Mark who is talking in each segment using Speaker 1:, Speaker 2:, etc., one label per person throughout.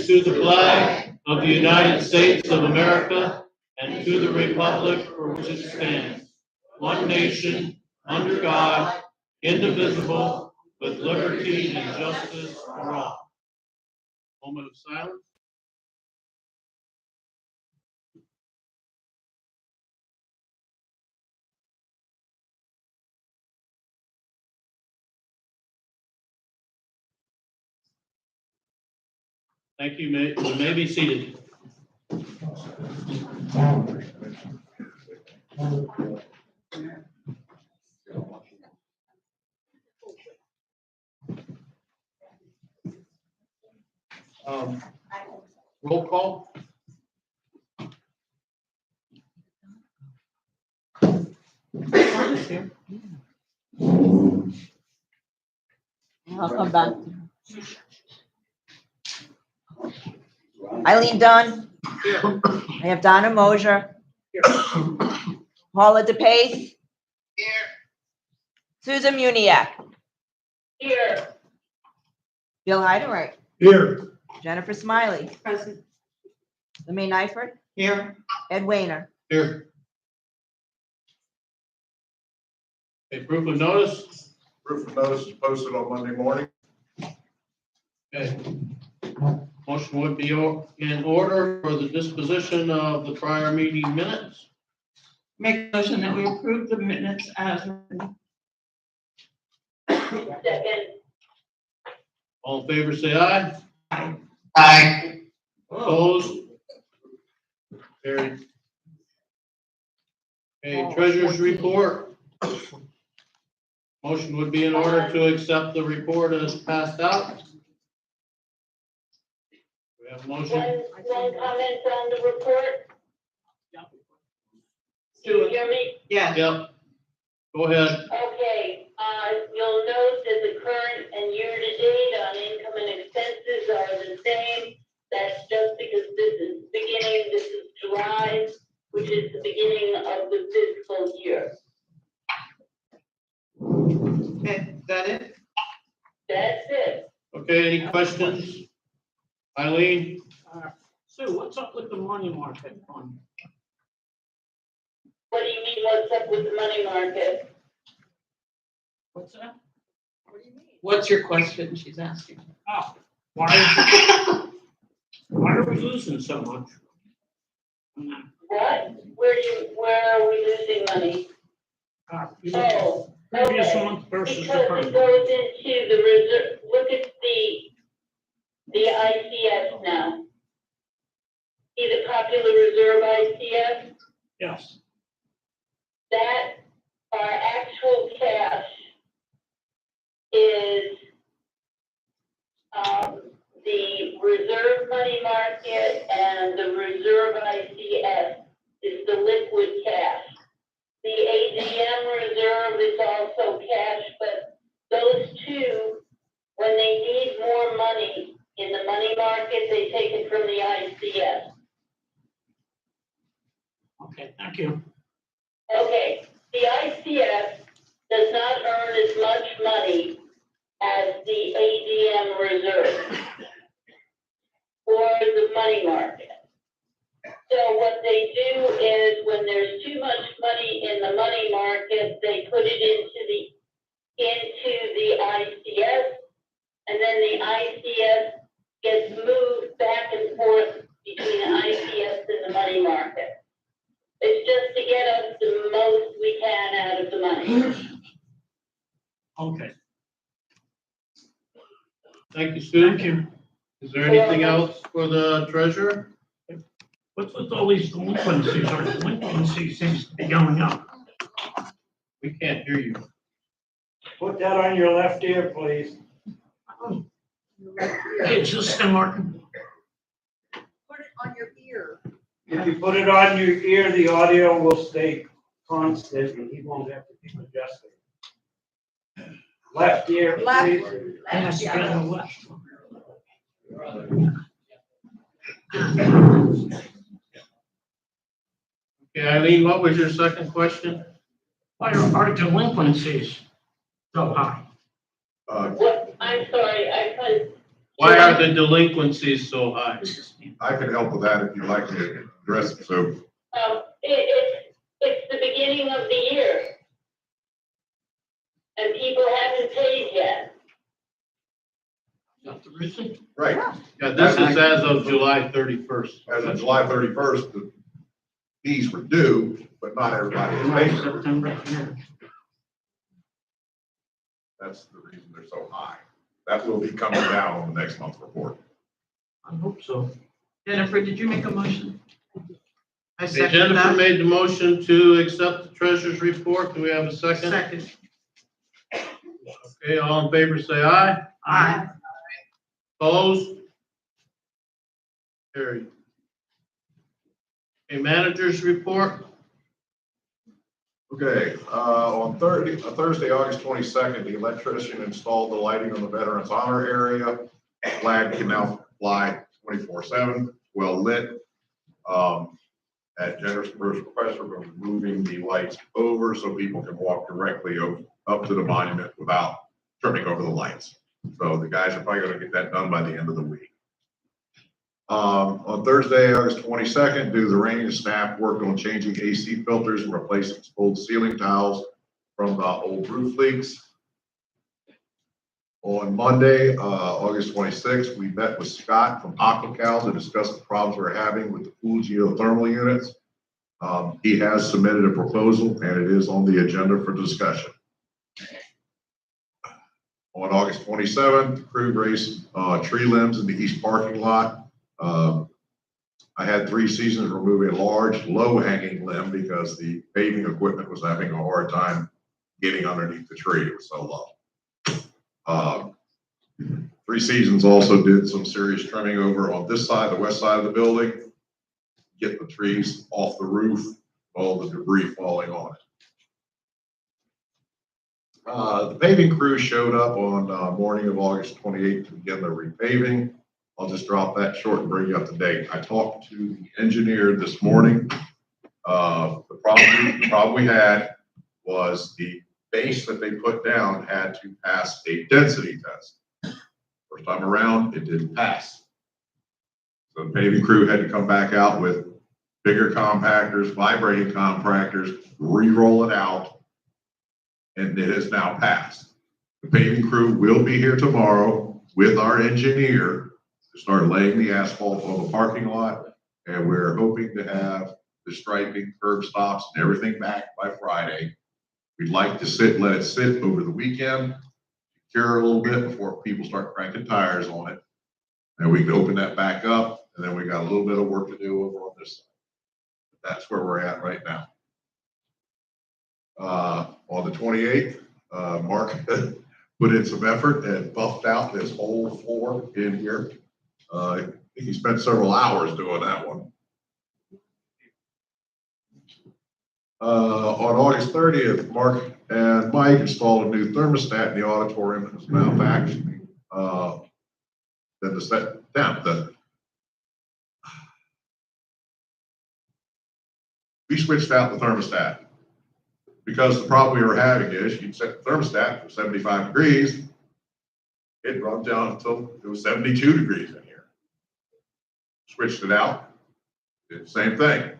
Speaker 1: allegiance to the flag of the United States of America and to the republic for which it stands, one nation, under God, indivisible, with liberty and justice for all. Moment of silence. Thank you. You may be seated. Roll call.
Speaker 2: I'll come back. Eileen Dunn.
Speaker 1: Here.
Speaker 2: I have Donna Mosier. Paula DePace.
Speaker 3: Here.
Speaker 2: Susan Muniak.
Speaker 3: Here.
Speaker 2: Bill Heidenreich.
Speaker 1: Here.
Speaker 2: Jennifer Smiley.
Speaker 3: Present.
Speaker 2: Lemay Nyford.
Speaker 3: Here.
Speaker 2: Ed Wayner.
Speaker 1: Here. Okay, proof of notice.
Speaker 4: Proof of notice is posted on Monday morning.
Speaker 1: Okay. Motion would be in order for the disposition of the prior meeting minutes.
Speaker 3: Make a motion that we approve the minutes as written. Second.
Speaker 1: All in favor, say aye.
Speaker 3: Aye.
Speaker 4: Aye.
Speaker 1: Opposed? Carried. Okay, treasurer's report. Motion would be in order to accept the report as passed out. We have a motion.
Speaker 5: One comment on the report. Do you hear me?
Speaker 3: Yes.
Speaker 1: Yep. Go ahead.
Speaker 5: Okay, you'll note that the current and year-to-date on income and expenses are the same. That's just because this is July, which is the beginning of the fiscal year.
Speaker 3: Okay, is that it?
Speaker 5: That's it.
Speaker 1: Okay, any questions? Eileen?
Speaker 6: Sue, what's up with the money market fund?
Speaker 5: What do you mean, what's up with the money market?
Speaker 6: What's that?
Speaker 3: What's your question she's asking?
Speaker 6: Oh, why are we losing so much?
Speaker 5: What? Where are we losing money?
Speaker 6: You look at
Speaker 5: Oh,
Speaker 6: previous
Speaker 5: okay.
Speaker 6: month versus the
Speaker 5: Because
Speaker 6: current.
Speaker 5: it goes into the reserve, look at the ICS now. See the popular reserve ICS?
Speaker 6: Yes,
Speaker 5: That, our actual cash is, the reserve money market and the reserve ICS is the liquid cash. The ADM reserve is also cash, but those two, when they need more money in the money market, they take it from the ICS.
Speaker 6: okay, thank you.
Speaker 5: Okay, the ICS does not earn as much money as the ADM reserve or the money market. So what they do is when there's too much money in the money market, they put it into the ICS, and then the ICS gets moved back and forth between the ICS and the money market. It's just to get us the most we can out of the money.
Speaker 6: Okay,
Speaker 1: Thank you, Sue.
Speaker 6: thank you.
Speaker 1: Is there anything else for the treasurer?
Speaker 6: What's with all these delinquencies? Our delinquency seems to be going up.
Speaker 1: We can't hear you.
Speaker 7: Put that on your left ear, please.
Speaker 6: Hey, Justin Martin.
Speaker 2: Put it on your ear.
Speaker 7: If you put it on your ear, the audio will stay constant and he won't have to keep adjusting. Left ear,
Speaker 2: Left.
Speaker 7: please.
Speaker 6: Yes,
Speaker 2: Yeah.
Speaker 6: yeah, the left.
Speaker 1: Okay, Eileen, what was your second question?
Speaker 6: Why are our delinquencies so high?
Speaker 5: What, I'm sorry, I
Speaker 1: Why are the delinquencies so high?
Speaker 4: I can help with that if you'd like me to address it. So
Speaker 5: It's the beginning of the year. And people haven't paid yet.
Speaker 6: Not the reason.
Speaker 4: right,
Speaker 1: Yeah, this is as of July 31st.
Speaker 4: as of July 31st, the fees were due, but not everybody is
Speaker 6: March,
Speaker 4: paying.
Speaker 6: September, yeah.
Speaker 4: That's the reason they're so high. That will be coming down on the next month's report.
Speaker 6: I hope so.
Speaker 3: Jennifer, did you make a motion? I
Speaker 1: Hey,
Speaker 3: second
Speaker 1: Jennifer
Speaker 3: that.
Speaker 1: made the motion to accept the treasurer's report. Do we have a second?
Speaker 3: Second.
Speaker 1: Okay, all in favor, say aye.
Speaker 3: Aye.
Speaker 1: Opposed? Carried. A manager's report?
Speaker 4: Okay, on Thursday, August 22nd, the electrician installed the lighting on the Veterans Honor area. Flag can now fly 24/7, well lit. At generous request, we're going to be moving the lights over so people can walk directly up to the monument without tripping over the lights. So the guys are probably going to get that done by the end of the week. On Thursday, August 22nd, due to the rain, staff worked on changing AC filters and replacing old ceiling tiles from the old roof leaks. On Monday, August 26th, we met with Scott from AquaCal to discuss the problems we're having with the pool geothermal units. He has submitted a proposal and it is on the agenda for discussion. On August 27th, the crew raised tree limbs in the east parking lot. I had 3 seasons removing a large, low-hanging limb because the paving equipment was having a hard time getting underneath the tree. It was so low. 3 seasons also did some serious trimming over on this side, the west side of the building, get the trees off the roof, all the debris falling on it. The paving crew showed up on morning of August 28th to begin the repaving. I'll just drop that short and bring you up to date. I talked to the engineer this morning. The problem we had was the base that they put down had to pass a density test. First time around, it didn't pass. So the paving crew had to come back out with bigger compactors, vibrating compactors, re-roll it out, and it has now passed. The paving crew will be here tomorrow with our engineer to start laying the asphalt on the parking lot, and we're hoping to have the striping, curb stops, and everything back by Friday. We'd like to let it sit over the weekend, cure a little bit before people start cranking tires on it. And we can open that back up, and then we got a little bit of work to do over on this side. That's where we're at right now. On the 28th, Mark put in some effort and buffed out this whole floor in here. I think he spent several hours doing that one. On August 30th, Mark and Mike installed a new thermostat in the auditorium that was malfunctioning. Then to set down, we switched out the thermostat because the problem we were having is you'd set the thermostat for 75 degrees. It runs down until it was 72 degrees in here. Switched it out, did the same thing.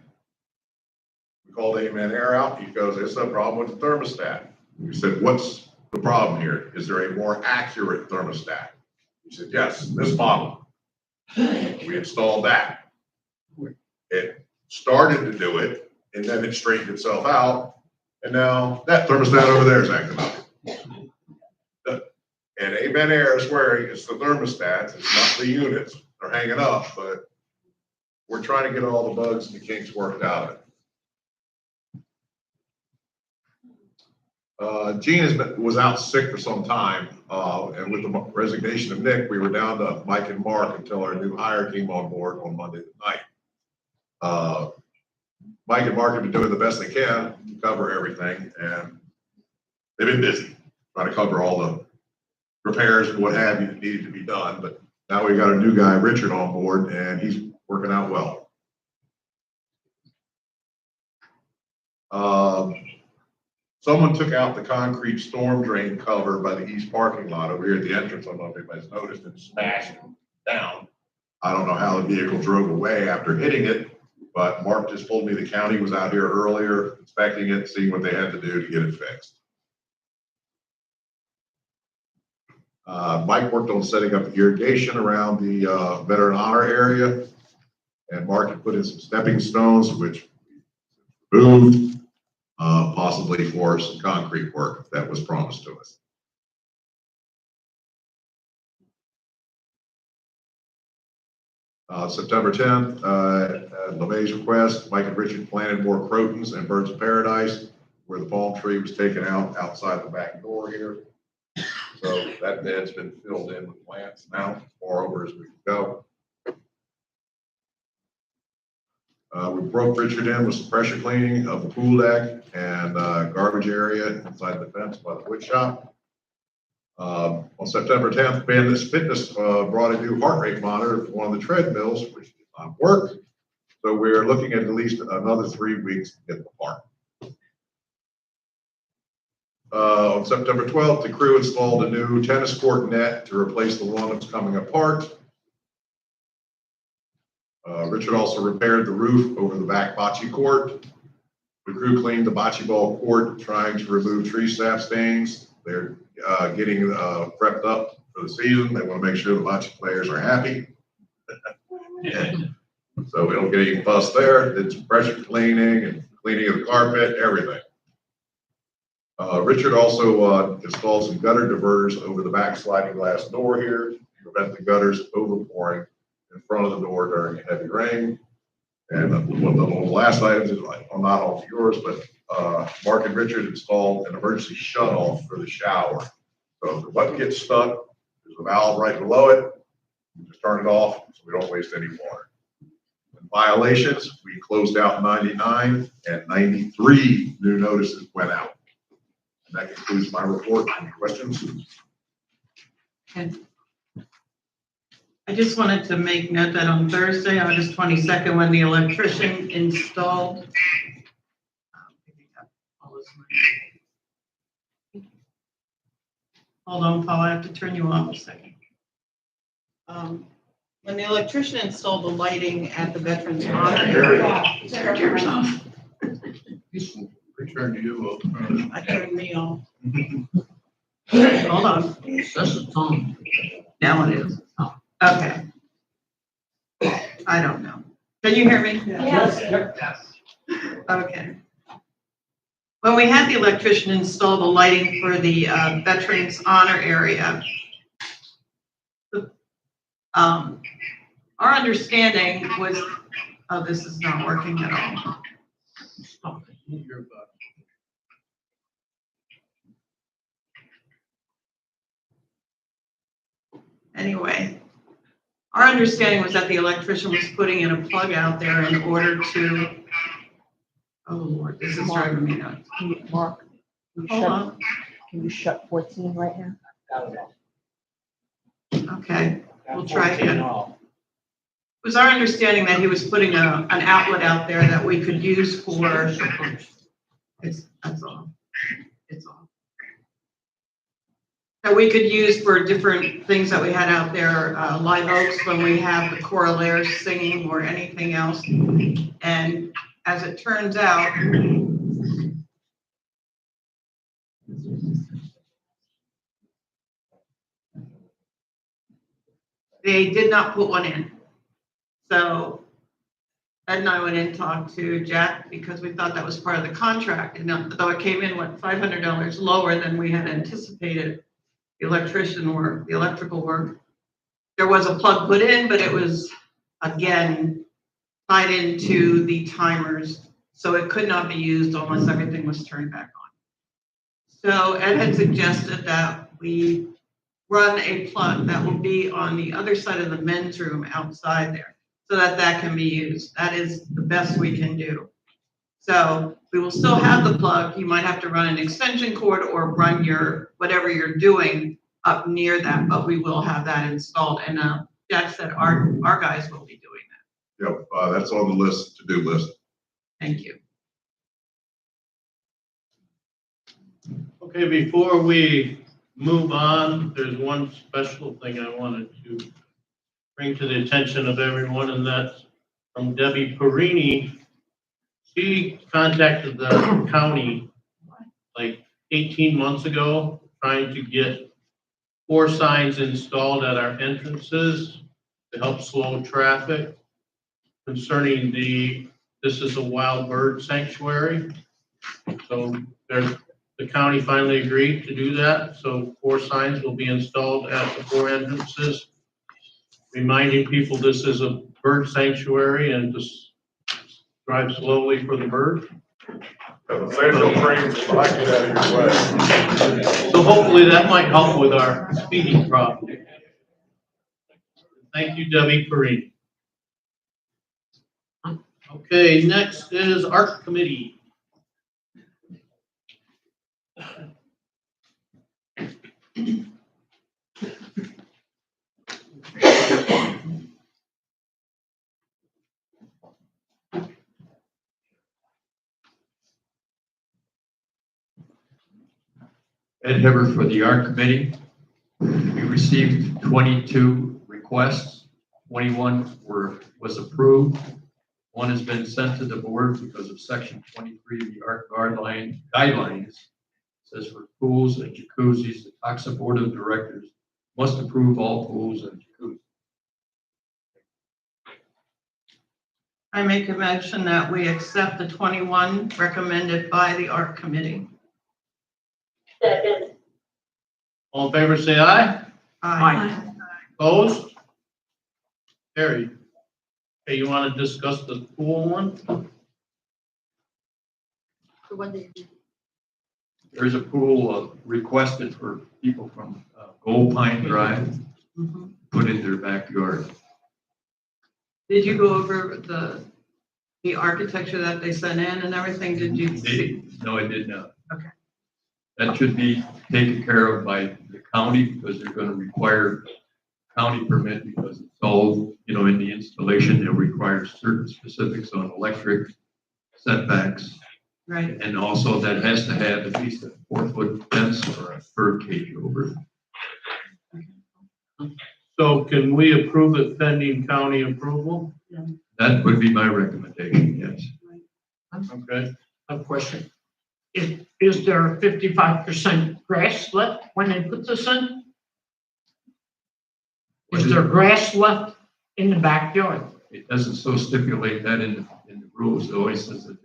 Speaker 4: We called Amen Air out. He goes, "There's a problem with the thermostat." We said, "What's the problem here? Is there a more accurate thermostat?" He said, "Yes, this model." We installed that. It started to do it, and then it straightened itself out, and now that thermostat over there is acting up. And Amen Air is swearing it's the thermostats, it's not the units. They're hanging up, but we're trying to get all the bugs and the kinks worked out of it. Gene was out sick for some time, and with the resignation of Nick, we were down to Mike and Mark until our new hire came on board on Monday night. Mike and Mark have been doing the best they can to cover everything, and they've been busy trying to cover all the repairs and what have you that needed to be done. But now we've got a new guy, Richard, on board, and he's working out well. Someone took out the concrete storm drain cover by the east parking lot over here at the entrance. I don't know if anybody's noticed, and smashed it down. I don't know how the vehicle drove away after hitting it, but Mark just told me the county was out here earlier inspecting it, seeing what they had to do to get it fixed. Mike worked on setting up irrigation around the Veteran Honor area, and Mark had put in some stepping stones, which moved, possibly for some concrete work that was promised to us. September 10th, at LeMay's request, Mike and Richard planted more crotons and birds of paradise where the palm tree was taken out outside the back door here. So that bed's been filled in with plants now, far over as we can go. We broke Richard in with some pressure cleaning of the pool deck and garbage area inside the fence by the wood shop. On September 10th, Bandit Fitness brought a new heart rate monitor for one of the treadmills, which did not work. So we're looking at least another 3 weeks to get the part. On September 12th, the crew installed a new tennis court net to replace the one that's coming apart. Richard also repaired the roof over the back bocce court. The crew cleaned the bocce ball court, trying to remove tree sap stains. They're getting prepped up for the season. They want to make sure the bocce players are happy. So we don't get any fuss there. Did some pressure cleaning and cleaning of the carpet, everything. Richard also installed some gutter diverters over the back sliding glass door here to prevent the gutters overpouring in front of the door during a heavy rain. And one of the last items is, I'm not all of yours, but Mark and Richard installed an emergency shut-off for the shower. So if the button gets stuck, there's a valve right below it. You just turn it off so we don't waste any water. In violations, we closed out 99 and 93 new notices went out. And that concludes my report. Any questions?
Speaker 3: Okay. I just wanted to make note that on Thursday, August 22nd, when the electrician installed, hold on, Paul, I have to turn you off a second. When the electrician installed the lighting at the Veterans Honor area, turn yours off.
Speaker 1: Return to you.
Speaker 3: I turned me off. Hold on.
Speaker 1: That's the tone.
Speaker 3: Now it is. Oh, okay. I don't know. Can you hear me?
Speaker 1: Yes.
Speaker 3: Okay. When we had the electrician install the lighting for the Veterans Honor area, our understanding was, oh, this is not working at all.
Speaker 1: Stop it. Move your butt.
Speaker 3: Anyway, our understanding was that the electrician was putting in a plug out there in order to, oh Lord, this is driving me nuts.
Speaker 2: Mark,
Speaker 3: Hold
Speaker 2: can you shut 14 right now?
Speaker 3: on. Okay, we'll try again. It was our understanding that he was putting an outlet out there that we could use for, that's all. It's all. That we could use for different things that we had out there, live oaks when we have the choralaires singing or anything else. And as it turns out, they did not put one in. So Ed and I went in and talked to Jack because we thought that was part of the contract. And though it came in, what, $500 lower than we had anticipated, the electrician work, the electrical work, there was a plug put in, but it was, again, tied into the timers. So it could not be used unless everything was turned back on. So Ed had suggested that we run a plug that will be on the other side of the men's room outside there, so that that can be used. That is the best we can do. So we will still have the plug. You might have to run an extension cord or run your, whatever you're doing up near that, but we will have that installed. And Jack said our guys will be doing that.
Speaker 4: Yep, that's on the list, to-do list.
Speaker 3: Thank you.
Speaker 1: Okay, before we move on, there's one special thing I wanted to bring to the attention of everyone, and that's from Debbie Perini. She contacted the county like 18 months ago, trying to get 4 signs installed at our entrances to help slow traffic concerning this is a wild bird sanctuary. So the county finally agreed to do that. So 4 signs will be installed at the 4 entrances, reminding people this is a bird sanctuary and just drive slowly for the bird.
Speaker 4: Official frames, I get out of your way.
Speaker 1: So hopefully that might help with our speeding problem. Thank you, Debbie Perrine. Okay, next is Art Committee.
Speaker 8: Ed Heber for the Art Committee. We received 22 requests, 21 was approved. 1 has been sent to the board because of section 23 of the Art guidelines. It says for pools and jacuzzis, the Toxa Board of Directors must approve all pools and jacuzzis.
Speaker 3: I make a motion that we accept the 21 recommended by the Art Committee.
Speaker 5: Second.
Speaker 1: All in favor, say aye.
Speaker 3: Aye.
Speaker 1: Opposed? Carried. Okay, you want to discuss the pool one?
Speaker 8: There's a pool requested for people from Gold Pine Drive,
Speaker 3: Mhm.
Speaker 8: put in their backyard.
Speaker 3: Did you go over the architecture that they sent in and everything? Did you see?
Speaker 8: No, I did not.
Speaker 3: Okay.
Speaker 8: That should be taken care of by the county because they're going to require county permit because it's all, in the installation, they'll require certain specifics on electric setbacks.
Speaker 3: Right.
Speaker 8: And also that has to have at least a 4-foot fence or a bird cage over it.
Speaker 1: So can we approve it pending county approval?
Speaker 8: That would be my recommendation, yes.
Speaker 1: Okay.
Speaker 6: I have a question. Is there 55% grass left when they put this in? Is there grass left in the backyard?
Speaker 8: It doesn't so stipulate that in the rules. It always says that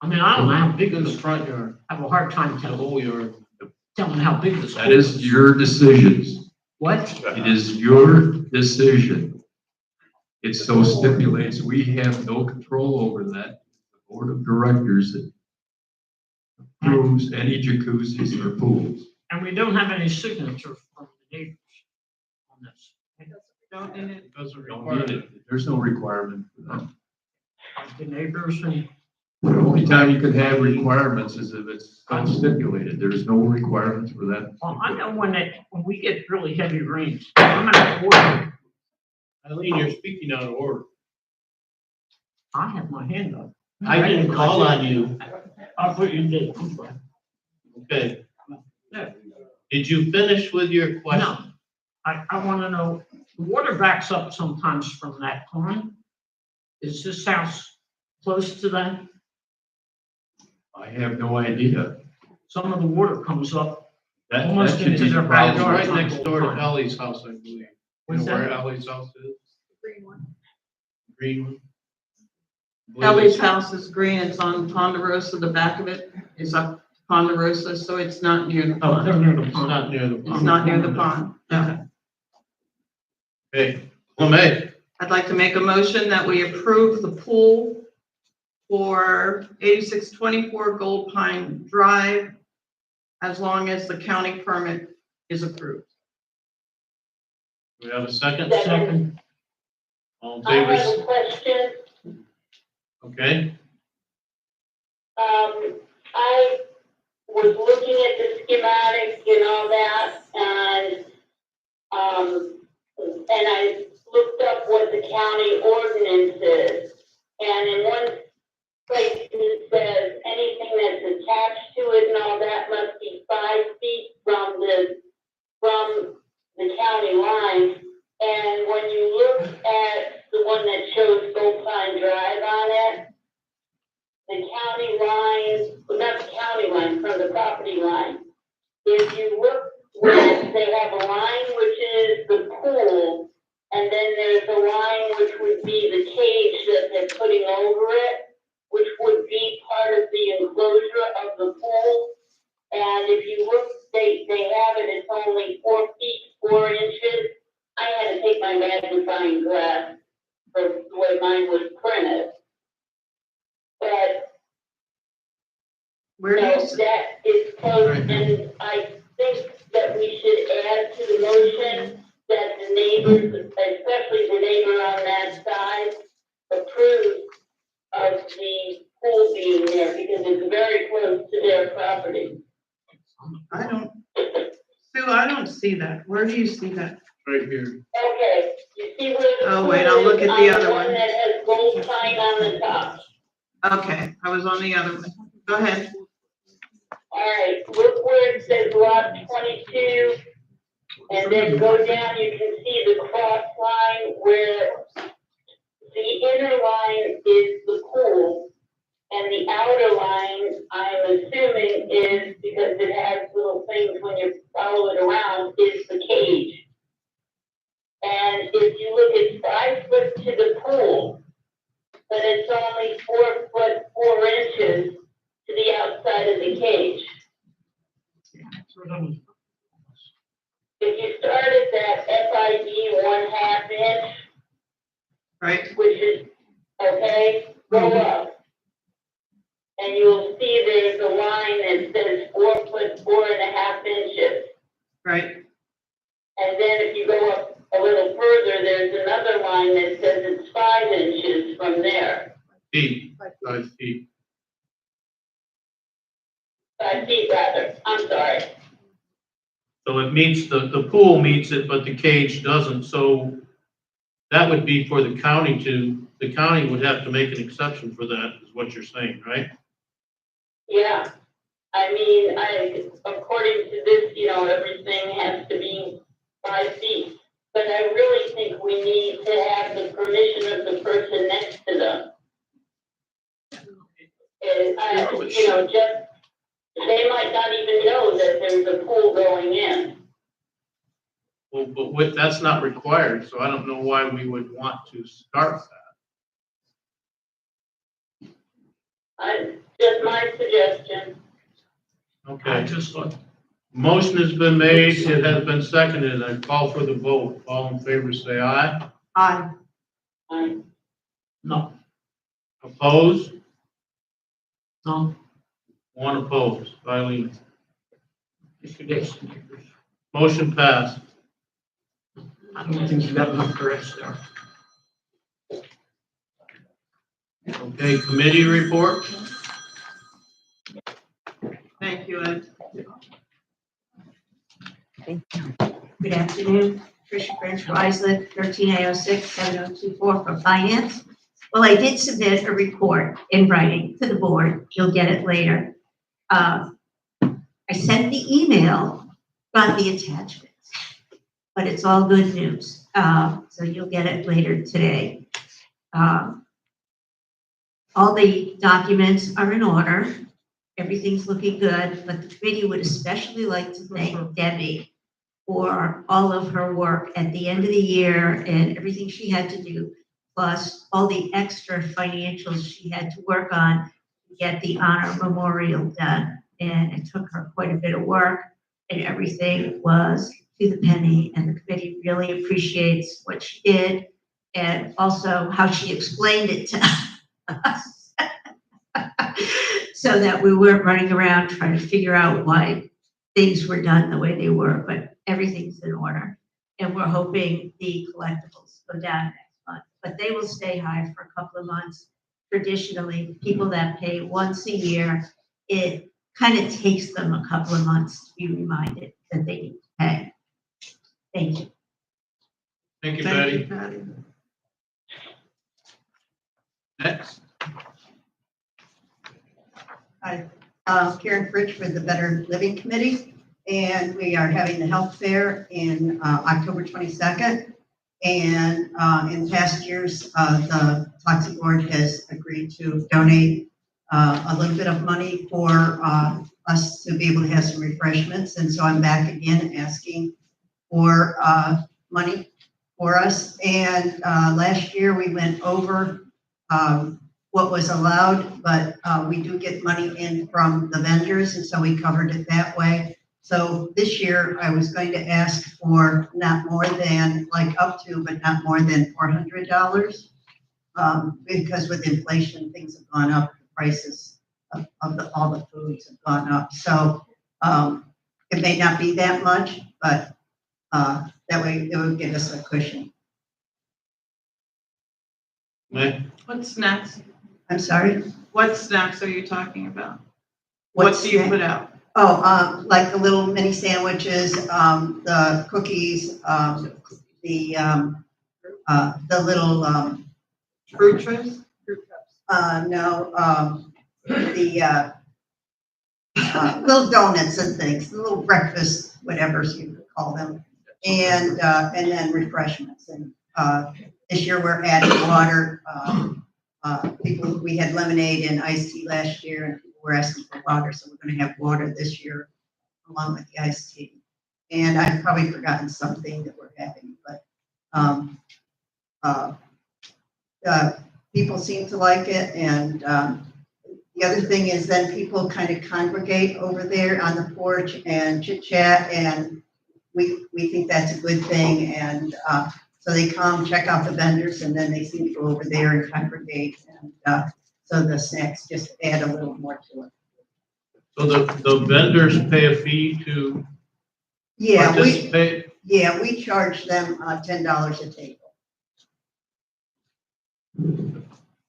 Speaker 6: I mean, I don't know how big
Speaker 1: In the
Speaker 6: this,
Speaker 1: front yard,
Speaker 6: I have a hard time
Speaker 1: the
Speaker 6: telling
Speaker 1: whole yard.
Speaker 6: how big this.
Speaker 8: that is your decisions.
Speaker 6: What?
Speaker 8: It is your decision. It so stipulates, we have no control over that. The board of directors that approves any jacuzzis or pools.
Speaker 6: And we don't have any signatures from the neighbors on this.
Speaker 3: Don't in it.
Speaker 1: Doesn't
Speaker 8: Don't
Speaker 1: require
Speaker 8: need
Speaker 1: it.
Speaker 8: it. There's no requirement for that.
Speaker 6: The neighbors and,
Speaker 8: The only time you could have requirements is if it's stipulated. There's no requirements for that.
Speaker 6: well, I know when we get really heavy rains, I'm gonna order,
Speaker 1: Eileen, you're speaking out of order.
Speaker 6: I have my hand up.
Speaker 1: I didn't call on you.
Speaker 6: I thought you did. I'm sorry.
Speaker 1: Okay.
Speaker 6: Yeah.
Speaker 1: Did you finish with your question?
Speaker 6: No, I want to know, the water backs up sometimes from that pond. Is this house close to that?
Speaker 8: I have no idea.
Speaker 6: Some of the water comes up.
Speaker 8: That
Speaker 6: Almost
Speaker 8: should
Speaker 6: into
Speaker 8: be
Speaker 6: their
Speaker 8: the
Speaker 1: It's
Speaker 8: problem.
Speaker 6: backyard.
Speaker 1: right next door to Ellie's house, I believe. You
Speaker 6: What's
Speaker 1: know where
Speaker 6: that?
Speaker 1: Ellie's house is? Green one. Green one. I believe
Speaker 3: Ellie's
Speaker 1: it's-
Speaker 3: house is green. It's on Ponderosa. The back of it is up Ponderosa, so it's not near the
Speaker 6: Oh, they're
Speaker 3: pond.
Speaker 6: near the
Speaker 1: It's
Speaker 6: pond.
Speaker 1: not near the
Speaker 3: It's
Speaker 1: pond.
Speaker 3: not near the pond. No.
Speaker 1: Okay, Lemay,
Speaker 3: I'd like to make a motion that we approve the pool for 8624 Gold Pine Drive as long as the county permit is approved.
Speaker 1: do we have a second?
Speaker 6: Second,
Speaker 1: All in
Speaker 5: I have a
Speaker 1: favor?
Speaker 5: question.
Speaker 1: Okay,
Speaker 5: I was looking at the schematic and all that, and I looked up what the county ordinance is. And in one place it says anything that's attached to it and all that must be 5 feet shows Gold Pine Drive on it. The county line, well, not the county line, from the property line. If you look where they have a line which is the pool, and then there's a line which would be the cage that they're putting over it, which would be part of the enclosure of the pool. And if you look, they have it, it's only 4 feet, 4 inches. I had to take my magnifying glass for the way mine was printed. But
Speaker 3: Where do you,
Speaker 5: no, that is close, and I think that we should add to the motion that the neighbors, especially the neighbor on that side, approve of the pool being there, because it's very close to their property.
Speaker 3: I don't, Sue, I don't see that. Where do you see that?
Speaker 1: Right here.
Speaker 5: Okay, you see where the
Speaker 3: Oh,
Speaker 5: pool
Speaker 3: wait, I'll look
Speaker 5: is
Speaker 3: at the
Speaker 5: on
Speaker 3: other one.
Speaker 5: that has gold sign on the top.
Speaker 3: Okay, I was on the other one. Go ahead.
Speaker 5: All right, look where it says lot 22, and then go down, you can see the cross line where the inner line is the pool, and the outer line, I'm assuming, is, because it has little things when you follow it around, is the cage. And if you look, it's 5 foot to the pool, but it's only 4 foot 4 inches to the outside of the cage. If you started that FID 1/2 inch,
Speaker 3: Right,
Speaker 5: which is, okay, go up. And you'll see there's a line that says 4 foot 4.5 inches.
Speaker 3: right.
Speaker 5: And then if you go up a little further, there's another line that says it's 5 inches from there.
Speaker 1: Feet, 5 feet.
Speaker 5: 5 feet rather, I'm sorry.
Speaker 1: So it meets, the pool meets it, but the cage doesn't, so that would be for the county would have to make an exception for that, is what you're saying, right?
Speaker 5: Yeah. I mean, according to this, everything has to be 5 feet. But I really think we need to have the permission of the person next to them. And just, they might not even know that there's a pool going in.
Speaker 1: Well, but that's not required, so I don't know why we would want to start that.
Speaker 5: Just my suggestion.
Speaker 6: I
Speaker 1: Okay,
Speaker 6: just thought,
Speaker 1: motion has been made, it has been seconded, I call for the vote. All in favor, say aye.
Speaker 3: Aye.
Speaker 6: no,
Speaker 1: Opposed?
Speaker 6: no,
Speaker 1: One opposed. Eileen.
Speaker 6: Mr. Dixon,
Speaker 1: Motion passed.
Speaker 6: I don't think you got enough corrects there.
Speaker 1: Okay, committee report?
Speaker 3: Thank you, Ed.
Speaker 9: Good afternoon, Tricia French, Riseland, 13806-7024 for finance. Well, I did submit a report in writing to the board. You'll get it later. I sent the email, got the attachments, but it's all good news. So you'll get it later today. All the documents are in order. Everything's looking good, but the committee would especially like to thank Debbie for all of her work at the end of the year and everything she had to do, plus all the extra financials she had to work on to get the honor memorial done. And it took her quite a bit of work, and everything was to the penny, and the committee really appreciates what she did and also how she explained it to us. So that we weren't running around trying to figure out why things were done the way they were, but everything's in order. And we're hoping the collectibles go down next month, but they will stay high for a couple of months. Traditionally, people that pay once a year, it kind of takes them a couple of months to be reminded that they need to pay. Thank you.
Speaker 1: Thank you,
Speaker 3: Thank you,
Speaker 1: Betty.
Speaker 3: Patty.
Speaker 1: Next.
Speaker 10: Hi, Karen Fritsch with the Better Living Committee, and we are having the health fair in October 22nd. And in past years, the Toxic Board has agreed to donate a little bit of money for us to be able to have some refreshments. And so I'm back again asking for money for us. And last year we went over what was allowed, but we do get money in from the vendors, and so we covered it that way. So this year I was going to ask for not more than, like up to, but not more than $400. Because with inflation, things have gone up, the prices of all the foods have gone up. So it may not be that much, but that way it would give us a cushion.
Speaker 1: May,
Speaker 3: What snacks,
Speaker 10: I'm sorry?
Speaker 3: what snacks are you talking about? What do you put out?
Speaker 10: Oh, like the little mini sandwiches, the cookies, the little,
Speaker 3: Fruit trays?
Speaker 10: no, the little donuts and things, the little breakfast, whatever you could call them. And then refreshments. And this year we're adding water. We had lemonade and iced tea last year, and people were asking for water, so we're gonna have water this year along with the iced tea. And I've probably forgotten something that we're having, but people seem to like it. And the other thing is then people kind of congregate over there on the porch and chit chat, and we think that's a good thing. And so they come check out the vendors, and then they seem to go over there and congregate. And so the snacks just add a little more to it.
Speaker 1: so the vendors pay a fee to
Speaker 10: Yeah,
Speaker 1: participate?
Speaker 10: we charge them $10 a table.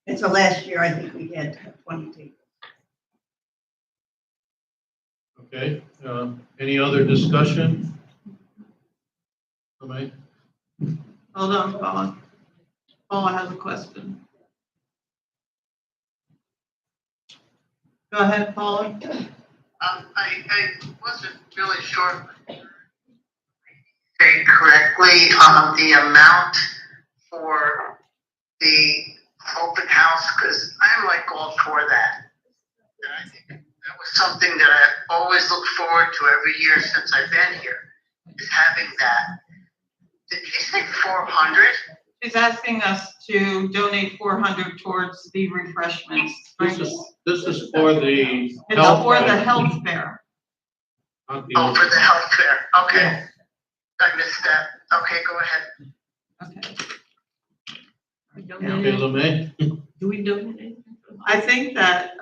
Speaker 10: And so last year, I think we had 20 tables.
Speaker 1: Okay, any other discussion? May?
Speaker 3: Hold on, Paula. Paula has a question. Go ahead, Paula.
Speaker 11: I wasn't really sure say correctly the amount for the open house, because I'm like all for that. And I think that was something that I always look forward to every year since I've been here, is having that. Did you say 400?
Speaker 3: She's asking us to donate 400 towards the refreshments.
Speaker 1: This is for the
Speaker 3: It's
Speaker 1: health.
Speaker 3: for the health fair.
Speaker 1: Not the
Speaker 11: Oh,
Speaker 1: other.
Speaker 11: for the health fair. Okay.
Speaker 3: Yeah.
Speaker 11: I missed that. Okay, go ahead.
Speaker 3: Okay.
Speaker 1: Okay, Lemay?
Speaker 6: Do we donate?
Speaker 3: I think that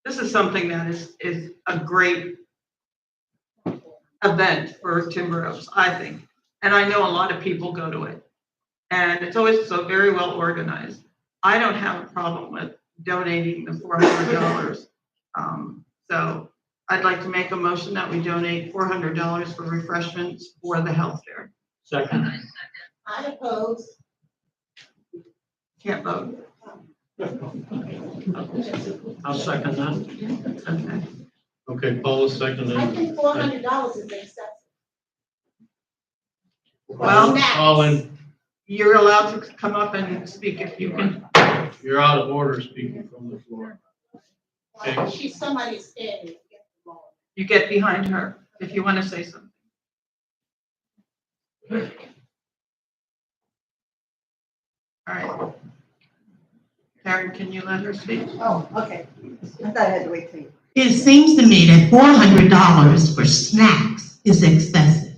Speaker 3: this is something that is a great event for Timber Oaks, I think. And I know a lot of people go to it. And it's always so very well organized. I don't have a problem with donating the $400. So I'd like to make a motion that we donate $400 for refreshments for the health fair.
Speaker 1: Second.
Speaker 10: I oppose.
Speaker 3: Can't vote.
Speaker 6: I'll second that.
Speaker 3: Okay.
Speaker 1: Okay, Paula seconded.
Speaker 10: I think $400 is excessive.
Speaker 3: Well,
Speaker 1: All in,
Speaker 3: you're allowed to come up and speak if you can.
Speaker 1: you're out of order speaking from the floor. Okay.
Speaker 10: She's somebody standing.
Speaker 3: You get behind her if you want to say something. All right. Karen, can you let her speak?
Speaker 10: Oh, okay. I thought I had to wait till you.
Speaker 12: It seems to me that $400 for snacks is excessive.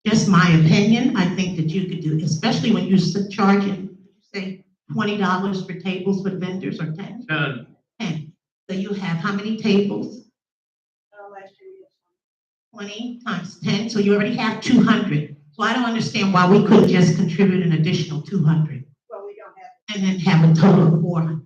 Speaker 12: Just my opinion, I think that you could do, especially when you're charging, say, $20 for tables for vendors, or 10?
Speaker 1: 10.
Speaker 12: 10. So you have how many tables?
Speaker 10: Last year we had
Speaker 12: 20 times 10, so you already have 200. So I don't understand why we couldn't just contribute an additional 200
Speaker 10: Well, we don't have.
Speaker 12: and then have a total of 400.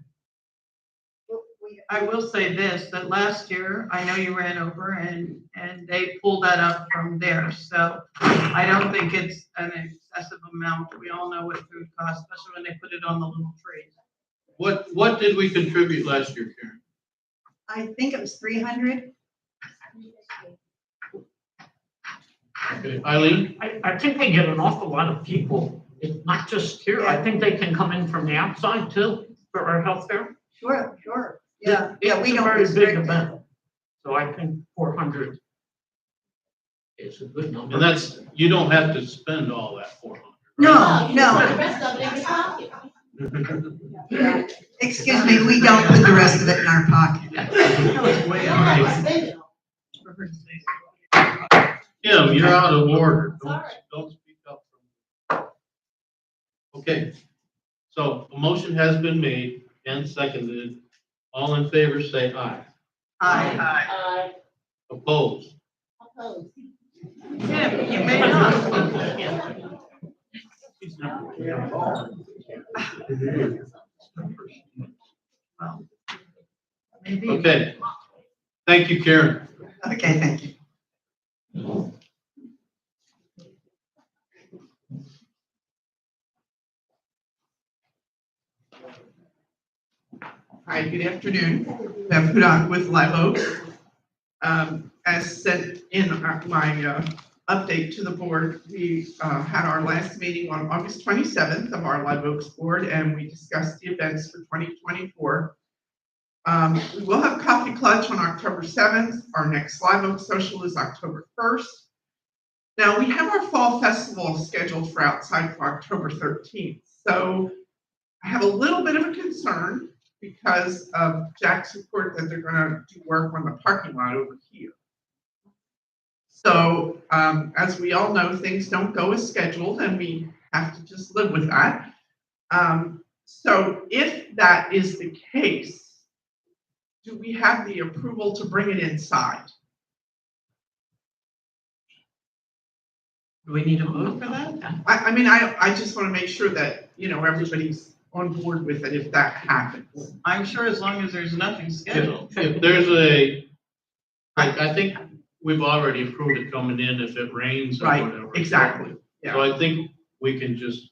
Speaker 3: I will say this, that last year, I know you ran over and they pulled that up from there. So I don't think it's an excessive amount. We all know what food costs, especially when they put it on the little trays.
Speaker 1: What did we contribute last year, Karen?
Speaker 10: I think it was 300.
Speaker 1: Okay, Eileen?
Speaker 6: I think they get an awful lot of people, it's not just here, I think they can come in from the outside too, for our health fair.
Speaker 10: Sure, sure. Yeah, yeah, we
Speaker 6: It's a
Speaker 10: don't
Speaker 6: very big
Speaker 10: restrict it.
Speaker 6: event. So I think 400 is a good number.
Speaker 1: And that's, you don't have to spend all that 400.
Speaker 10: No,
Speaker 13: The
Speaker 10: no,
Speaker 13: rest of it in your pocket.
Speaker 10: excuse me, we don't put the rest of it in our pocket.
Speaker 1: Kim, you're out of order. Don't,
Speaker 13: Sorry.
Speaker 1: don't speak up. Okay, so a motion has been made and seconded. All in favor, say aye.
Speaker 3: Aye.
Speaker 1: Opposed?
Speaker 13: Opposed.
Speaker 3: Yeah, you may not. Maybe.
Speaker 1: Okay. Thank you, Karen.
Speaker 10: Okay, thank you.
Speaker 14: Hi, good afternoon. Bev Hudak with Live Oaks. As said in my update to the board, we had our last meeting on August 27th of our Live Oaks board, and we discussed the events for 2024. We will have Coffee Clutch on October 7th. Our next Live Oaks social is October 1st. Now, we have our fall festival scheduled for outside for October 13th. So I have a little bit of a concern because of Jack's report that they're gonna do work on the parking lot over here. So, as we all know, things don't go as scheduled and we have to just live with that. So if that is the case, do we have the approval to bring it inside?
Speaker 6: Do we need a vote for that?
Speaker 14: I mean, I just wanna make sure that, you know, everybody's on board with it if that happens.
Speaker 3: I'm sure as long as there's nothing scheduled.
Speaker 1: If there's a, I think we've already approved it coming in if it rains or
Speaker 14: Right,
Speaker 1: whatever.
Speaker 14: exactly.
Speaker 1: So I think we can just,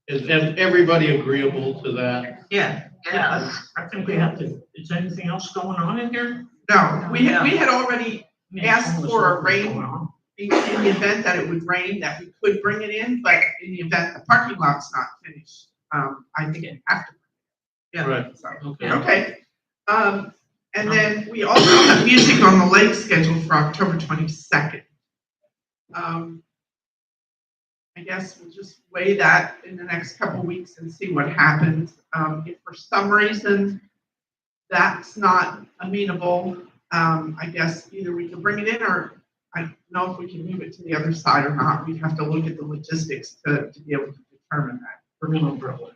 Speaker 1: is everybody agreeable to that?
Speaker 3: Yeah.
Speaker 6: I think we have to, is anything else going on in here?
Speaker 14: No, we had already
Speaker 6: I mean,
Speaker 14: asked
Speaker 6: almost
Speaker 14: for a
Speaker 6: nothing's
Speaker 14: rain.
Speaker 6: going on.
Speaker 14: in the event that it would rain, that we could bring it in, but in the event the parking lot's not finished, I think it have to. Yeah.
Speaker 1: Right.
Speaker 14: So,
Speaker 1: Okay.
Speaker 14: okay. And then we also have music on the lake scheduled for October 22nd. I guess we'll just weigh that in the next couple weeks and see what happens. If for some reason that's not amenable, I guess either we can bring it in or I don't know if we can move it to the other side or not. We'd have to look at the logistics to be able to determine that.
Speaker 6: Bring an umbrella.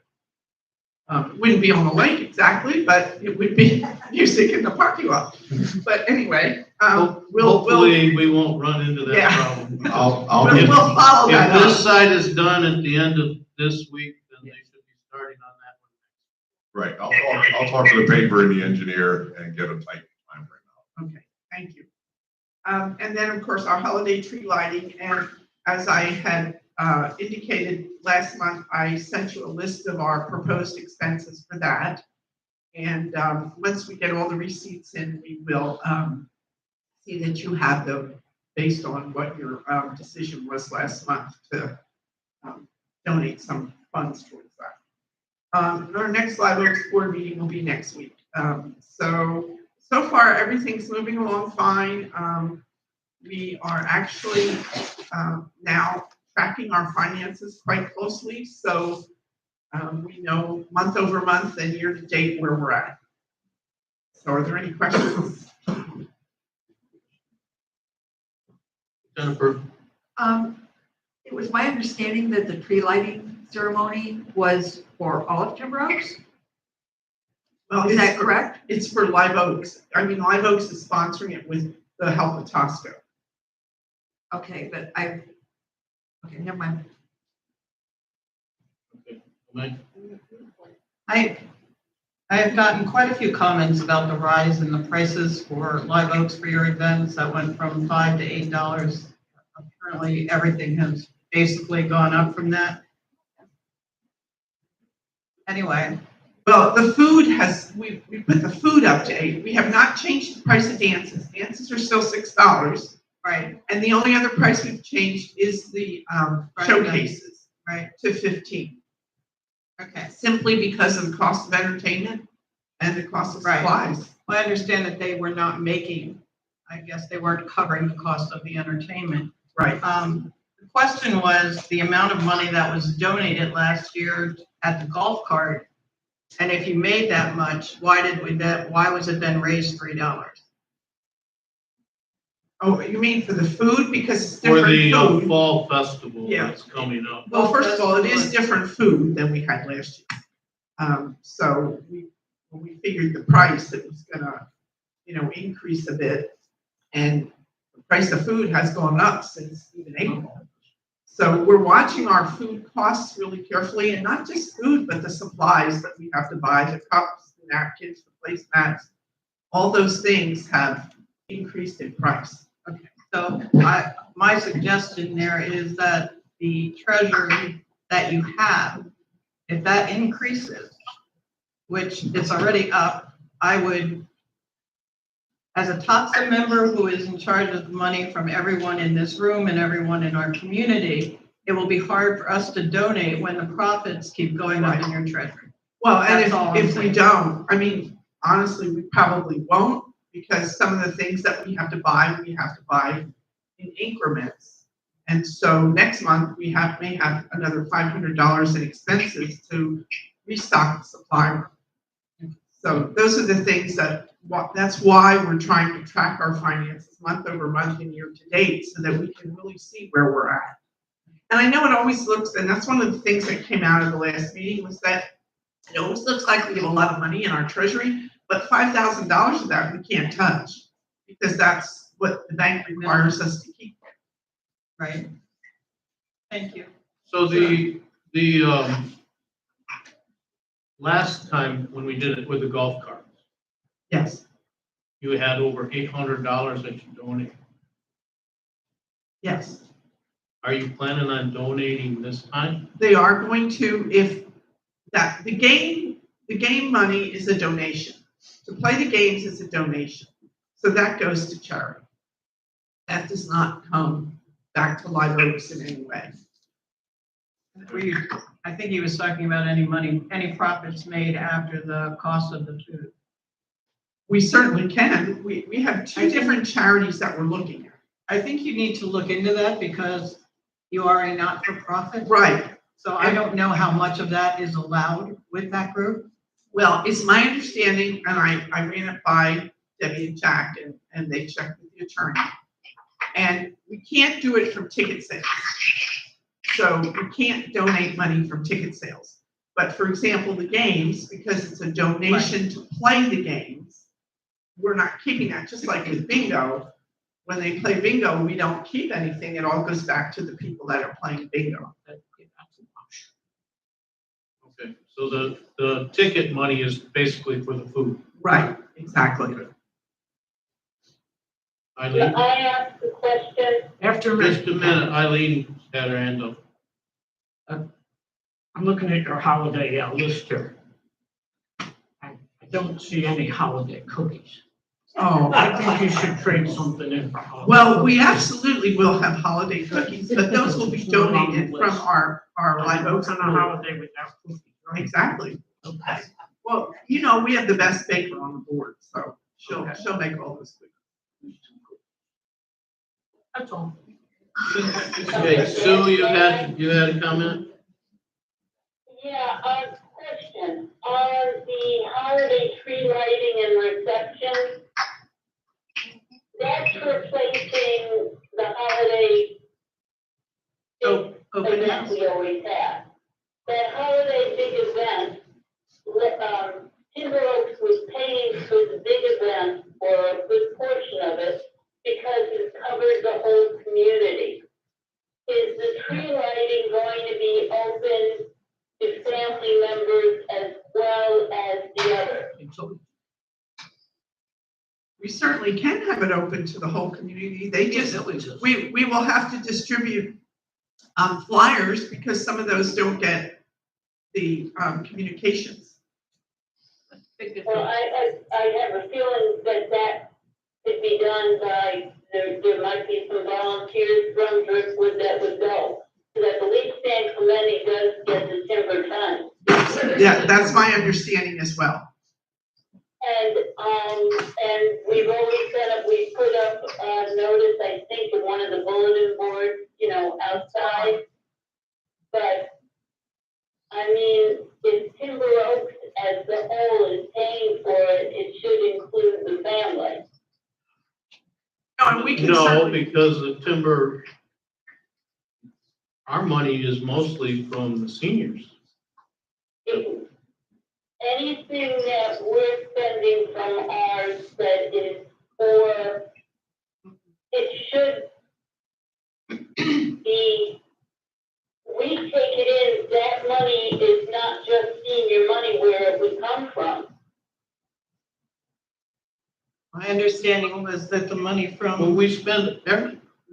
Speaker 14: It wouldn't be on the lake exactly, but it would be music in the parking lot. But anyway, we'll,
Speaker 1: Hopefully, we won't run into that
Speaker 14: Yeah.
Speaker 1: problem.
Speaker 14: we'll follow that
Speaker 1: If this
Speaker 14: up.
Speaker 1: side is done at the end of this week, then they should be starting on that one.
Speaker 4: Right, I'll talk to the paper and the engineer and get a tight time frame.
Speaker 14: Okay, thank you. And then, of course, our holiday tree lighting, and as I had indicated last month, I sent you a list of our proposed expenses for that. And once we get all the receipts in, we will see that you have them based on what your decision was last month to donate some funds towards that. Our next Live Oaks board meeting will be next week. So far, everything's moving along fine. We are actually now tracking our finances quite closely, so we know month over month and year to date where we're at. So are there any questions?
Speaker 1: Jennifer?
Speaker 2: It was my understanding that the tree lighting ceremony was for all of Timber Oaks?
Speaker 14: Well,
Speaker 2: Is that correct?
Speaker 14: It's for Live Oaks. I mean, Live Oaks is sponsoring it with the help of Tosco.
Speaker 2: Okay, but okay, never mind.
Speaker 1: Okay. Mike?
Speaker 3: I have gotten quite a few comments about the rise in the prices for Live Oaks for your events. That went from $5 to $8. Apparently, everything has basically gone up from that. Anyway.
Speaker 14: Well, the food we put the food up to $8. We have not changed the price of dances. Dances are still $6. Right, and the only other price we've changed is the showcases,
Speaker 3: Right,
Speaker 14: to 15,
Speaker 3: okay.
Speaker 14: simply because of the cost of entertainment and the cost of
Speaker 3: Right.
Speaker 14: supplies.
Speaker 3: Well, I understand that they were not making, I guess they weren't covering the cost of the entertainment.
Speaker 14: Right.
Speaker 3: The question was the amount of money that was donated last year at the golf cart. And if you made that much, why was it then raised $3?
Speaker 14: Oh, you mean for the food, because it's
Speaker 1: For
Speaker 14: different
Speaker 1: the
Speaker 14: food?
Speaker 1: fall festival
Speaker 14: Yeah.
Speaker 1: that's coming up.
Speaker 14: Well, first of all, it is different food than we had last year. So when we figured the price, it was gonna, increase a bit. And the price of food has gone up since even April. So we're watching our food costs really carefully, and not just food, but the supplies that we have to buy, the cups, the napkins, the placemats. All those things have increased in price.
Speaker 3: Okay, so my suggestion there is that the treasury that you have, if that increases, which it's already up, I would, as a TOTSA member who is in charge of the money from everyone in this room and everyone in our community, it will be hard for us to donate when the profits keep going up in your treasury.
Speaker 14: Well, and
Speaker 3: That's all I'm
Speaker 14: if we
Speaker 3: saying.
Speaker 14: don't, honestly, we probably won't, because some of the things that we have to buy in increments. And so next month, we may have another $500 in expenses to restock the supply room. So those are the things that's why we're trying to track our finances month over month and year to date, so that we can really see where we're at. And I know it always looks, and that's one of the things that came out of the last meeting, was that it always looks like we have a lot of money in our treasury, but $5,000 of that we can't touch, because that's what the bank requires us to keep.
Speaker 3: Right? Thank you.
Speaker 1: So the last time when we did it with the golf carts,
Speaker 14: Yes,
Speaker 1: you had over $800 that you donated.
Speaker 14: yes.
Speaker 1: Are you planning on donating this time?
Speaker 14: They are going to, if that, the game money is a donation. To play the games is a donation. So that goes to charity. That does not come back to Live Oaks in any way.
Speaker 3: I think he was talking about any profits made after the cost of the food.
Speaker 14: We certainly can. We have two different charities that we're looking at.
Speaker 3: I think you need to look into that because you are a not-for-profit.
Speaker 14: Right.
Speaker 3: So I don't know how much of that is allowed with that group.
Speaker 14: Well, it's my understanding, and I ran it by Debbie and Jack, and they checked with the attorney. And we can't do it from ticket sales. So we can't donate money from ticket sales. But for example, the games, because it's a donation to play the games, we're not keeping that. Just like with bingo, when they play bingo, we don't keep anything. It all goes back to the people that are playing bingo.
Speaker 1: Okay, so the ticket money is basically for the food.
Speaker 14: Right, exactly.
Speaker 1: Eileen,
Speaker 5: I asked a question.
Speaker 6: After
Speaker 1: just a minute, Eileen had her hand up.
Speaker 6: I'm looking at your holiday list here. I don't see any holiday cookies.
Speaker 14: Oh,
Speaker 6: I think you should trade something in for holiday.
Speaker 14: well, we absolutely will have holiday cookies, but those will be donated from our Live Oaks.
Speaker 6: On a holiday without cookies, right?
Speaker 14: Exactly.
Speaker 6: Okay.
Speaker 14: Well, we have the best baker on the board, so she'll make all those cookies.
Speaker 6: That's all.
Speaker 1: Okay, Sue, you had a comment?
Speaker 5: Yeah, question. On the holiday tree lighting and reception, that's replacing the holiday
Speaker 3: Open
Speaker 5: event
Speaker 3: house.
Speaker 5: we always have. That holiday big event, Timber Oaks was paying for the big event, or a good portion of it, because it covered the whole community. Is the tree lighting going to be open to family members as well as the others?
Speaker 14: We certainly can have it open to the whole community. We will have to distribute flyers, because some of those don't get the communications.
Speaker 5: Well, I have a feeling that could be done by there might be some volunteers from Driftwood that would go. Because I believe San Clemente does get the timber ton.
Speaker 14: Yeah, that's my understanding as well.
Speaker 5: And we've always we put up a notice, I think, in one of the bulletin boards, outside. But, I mean, if Timber Oaks as the whole is paying for it, it should include the family.
Speaker 14: No, and we can
Speaker 1: No,
Speaker 14: certainly,
Speaker 1: because the timber, our money is mostly from the seniors.
Speaker 5: Anything that we're spending from ours that is for, it should be, we take it in, that money is not just senior money where it would come from.
Speaker 3: My understanding was that the money
Speaker 1: Well,
Speaker 3: from,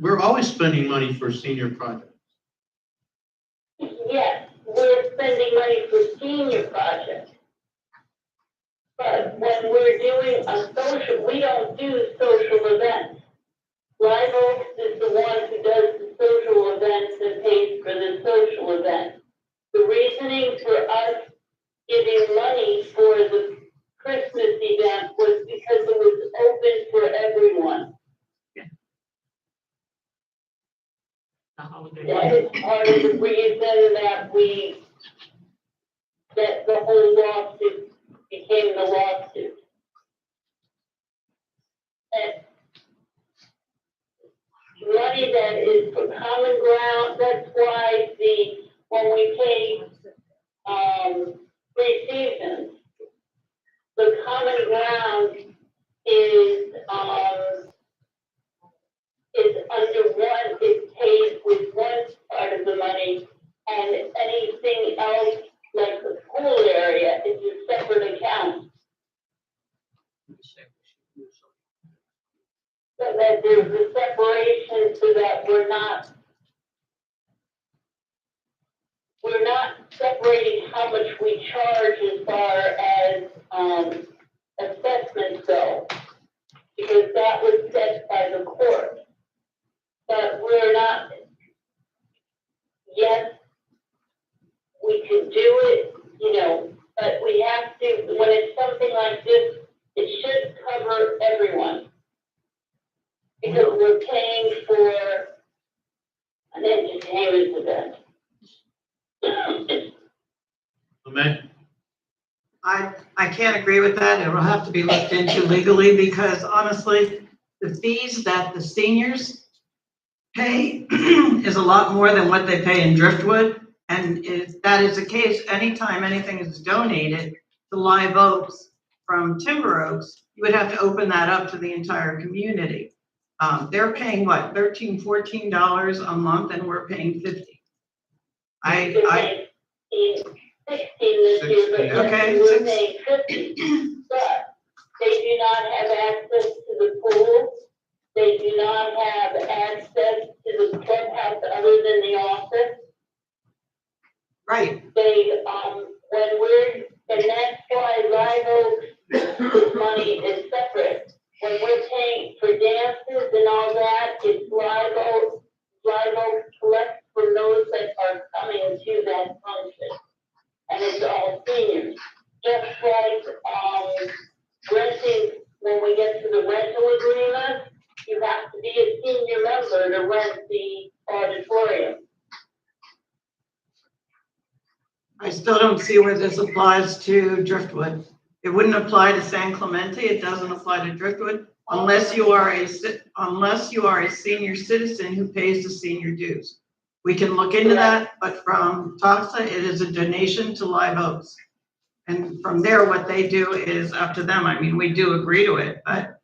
Speaker 1: we're always spending money for senior projects.
Speaker 5: Yes, we're spending money for senior projects. But when we're doing a social, we don't do social events. Live Oaks is the one who does the social events and pays for the social event. The reasoning for us giving money for the Christmas event was because it was open for everyone.
Speaker 6: The holiday.
Speaker 5: That is part of the reason that the whole lawsuit became the lawsuit. And money that is for common ground, that's why when we pay, 3 seasons, the common ground is under one, is paid with one part of the money, and anything else, like the pool area, is a separate account. So that there's a separation so that we're not separating how much we charge as far as assessments go, because that was set by the court. But we're not, yes, we could do it, but we have to, when it's something like this, it should cover everyone. Because we're paying for an entertainment event.
Speaker 3: I can't agree with that. It will have to be looked into legally because honestly, the fees that the seniors pay is a lot more than what they pay in Driftwood. And if that is the case, anytime anything is donated to Live Oaks from Timber Oaks, you would have to open that up to the entire community. They're paying what, $13, $14 a month, and we're paying $50.
Speaker 5: I 16 this year, but yes,
Speaker 3: Okay,
Speaker 5: we're paying 50. But they do not have access to the pool. They do not have access to the clubhouse other than the office.
Speaker 3: Right.
Speaker 5: They, and that's why Live Oaks money is separate. When we're paying for dances and all that, it's Live Oaks collects for those that are coming to that function. And it's all seniors. Just like, renting, when we get to the rental agreement, you have to be a senior member to rent the auditorium.
Speaker 3: I still don't see where this applies to Driftwood. It wouldn't apply to San Clemente. It doesn't apply to Driftwood unless you are a senior citizen who pays the senior dues. We can look into that, but from TOXA, it is a donation to Live Oaks. And from there, what they do is up to them. I mean, we do agree to it, but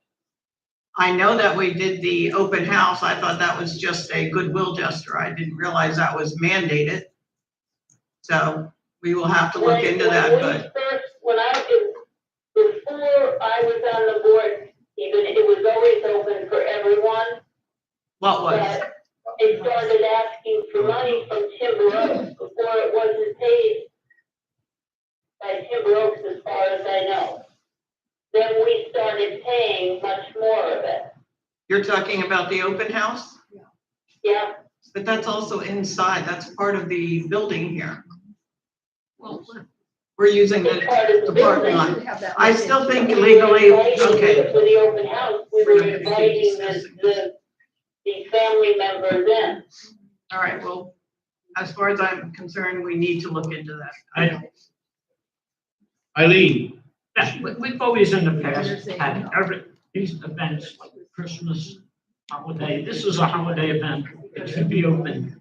Speaker 3: I know that we did the open house. I thought that was just a goodwill gesture. I didn't realize that was mandated. So we will have to look into that, but.
Speaker 5: Before I was on the board, even, it was always open for everyone.
Speaker 3: What was?
Speaker 5: But they started asking for money from Timber Oaks before it wasn't paid by Timber Oaks, as far as I know. Then we started paying much more of it.
Speaker 3: You're talking about the open house?
Speaker 5: Yeah,
Speaker 3: But that's also inside. That's part of the building here.
Speaker 6: Well,
Speaker 3: We're using
Speaker 5: it's part of
Speaker 3: the
Speaker 5: the
Speaker 3: parking
Speaker 5: building.
Speaker 3: lot. I still think
Speaker 5: We were
Speaker 3: legally,
Speaker 5: inviting
Speaker 3: okay.
Speaker 5: For the open house, we
Speaker 3: We're
Speaker 5: were
Speaker 3: not gonna keep
Speaker 5: inviting
Speaker 3: discussing
Speaker 5: the family members in.
Speaker 3: All right, well, as far as I'm concerned, we need to look into that.
Speaker 1: Eileen,
Speaker 6: yeah, we've always in the past had these events like Christmas, holiday. This is a holiday event. It should be open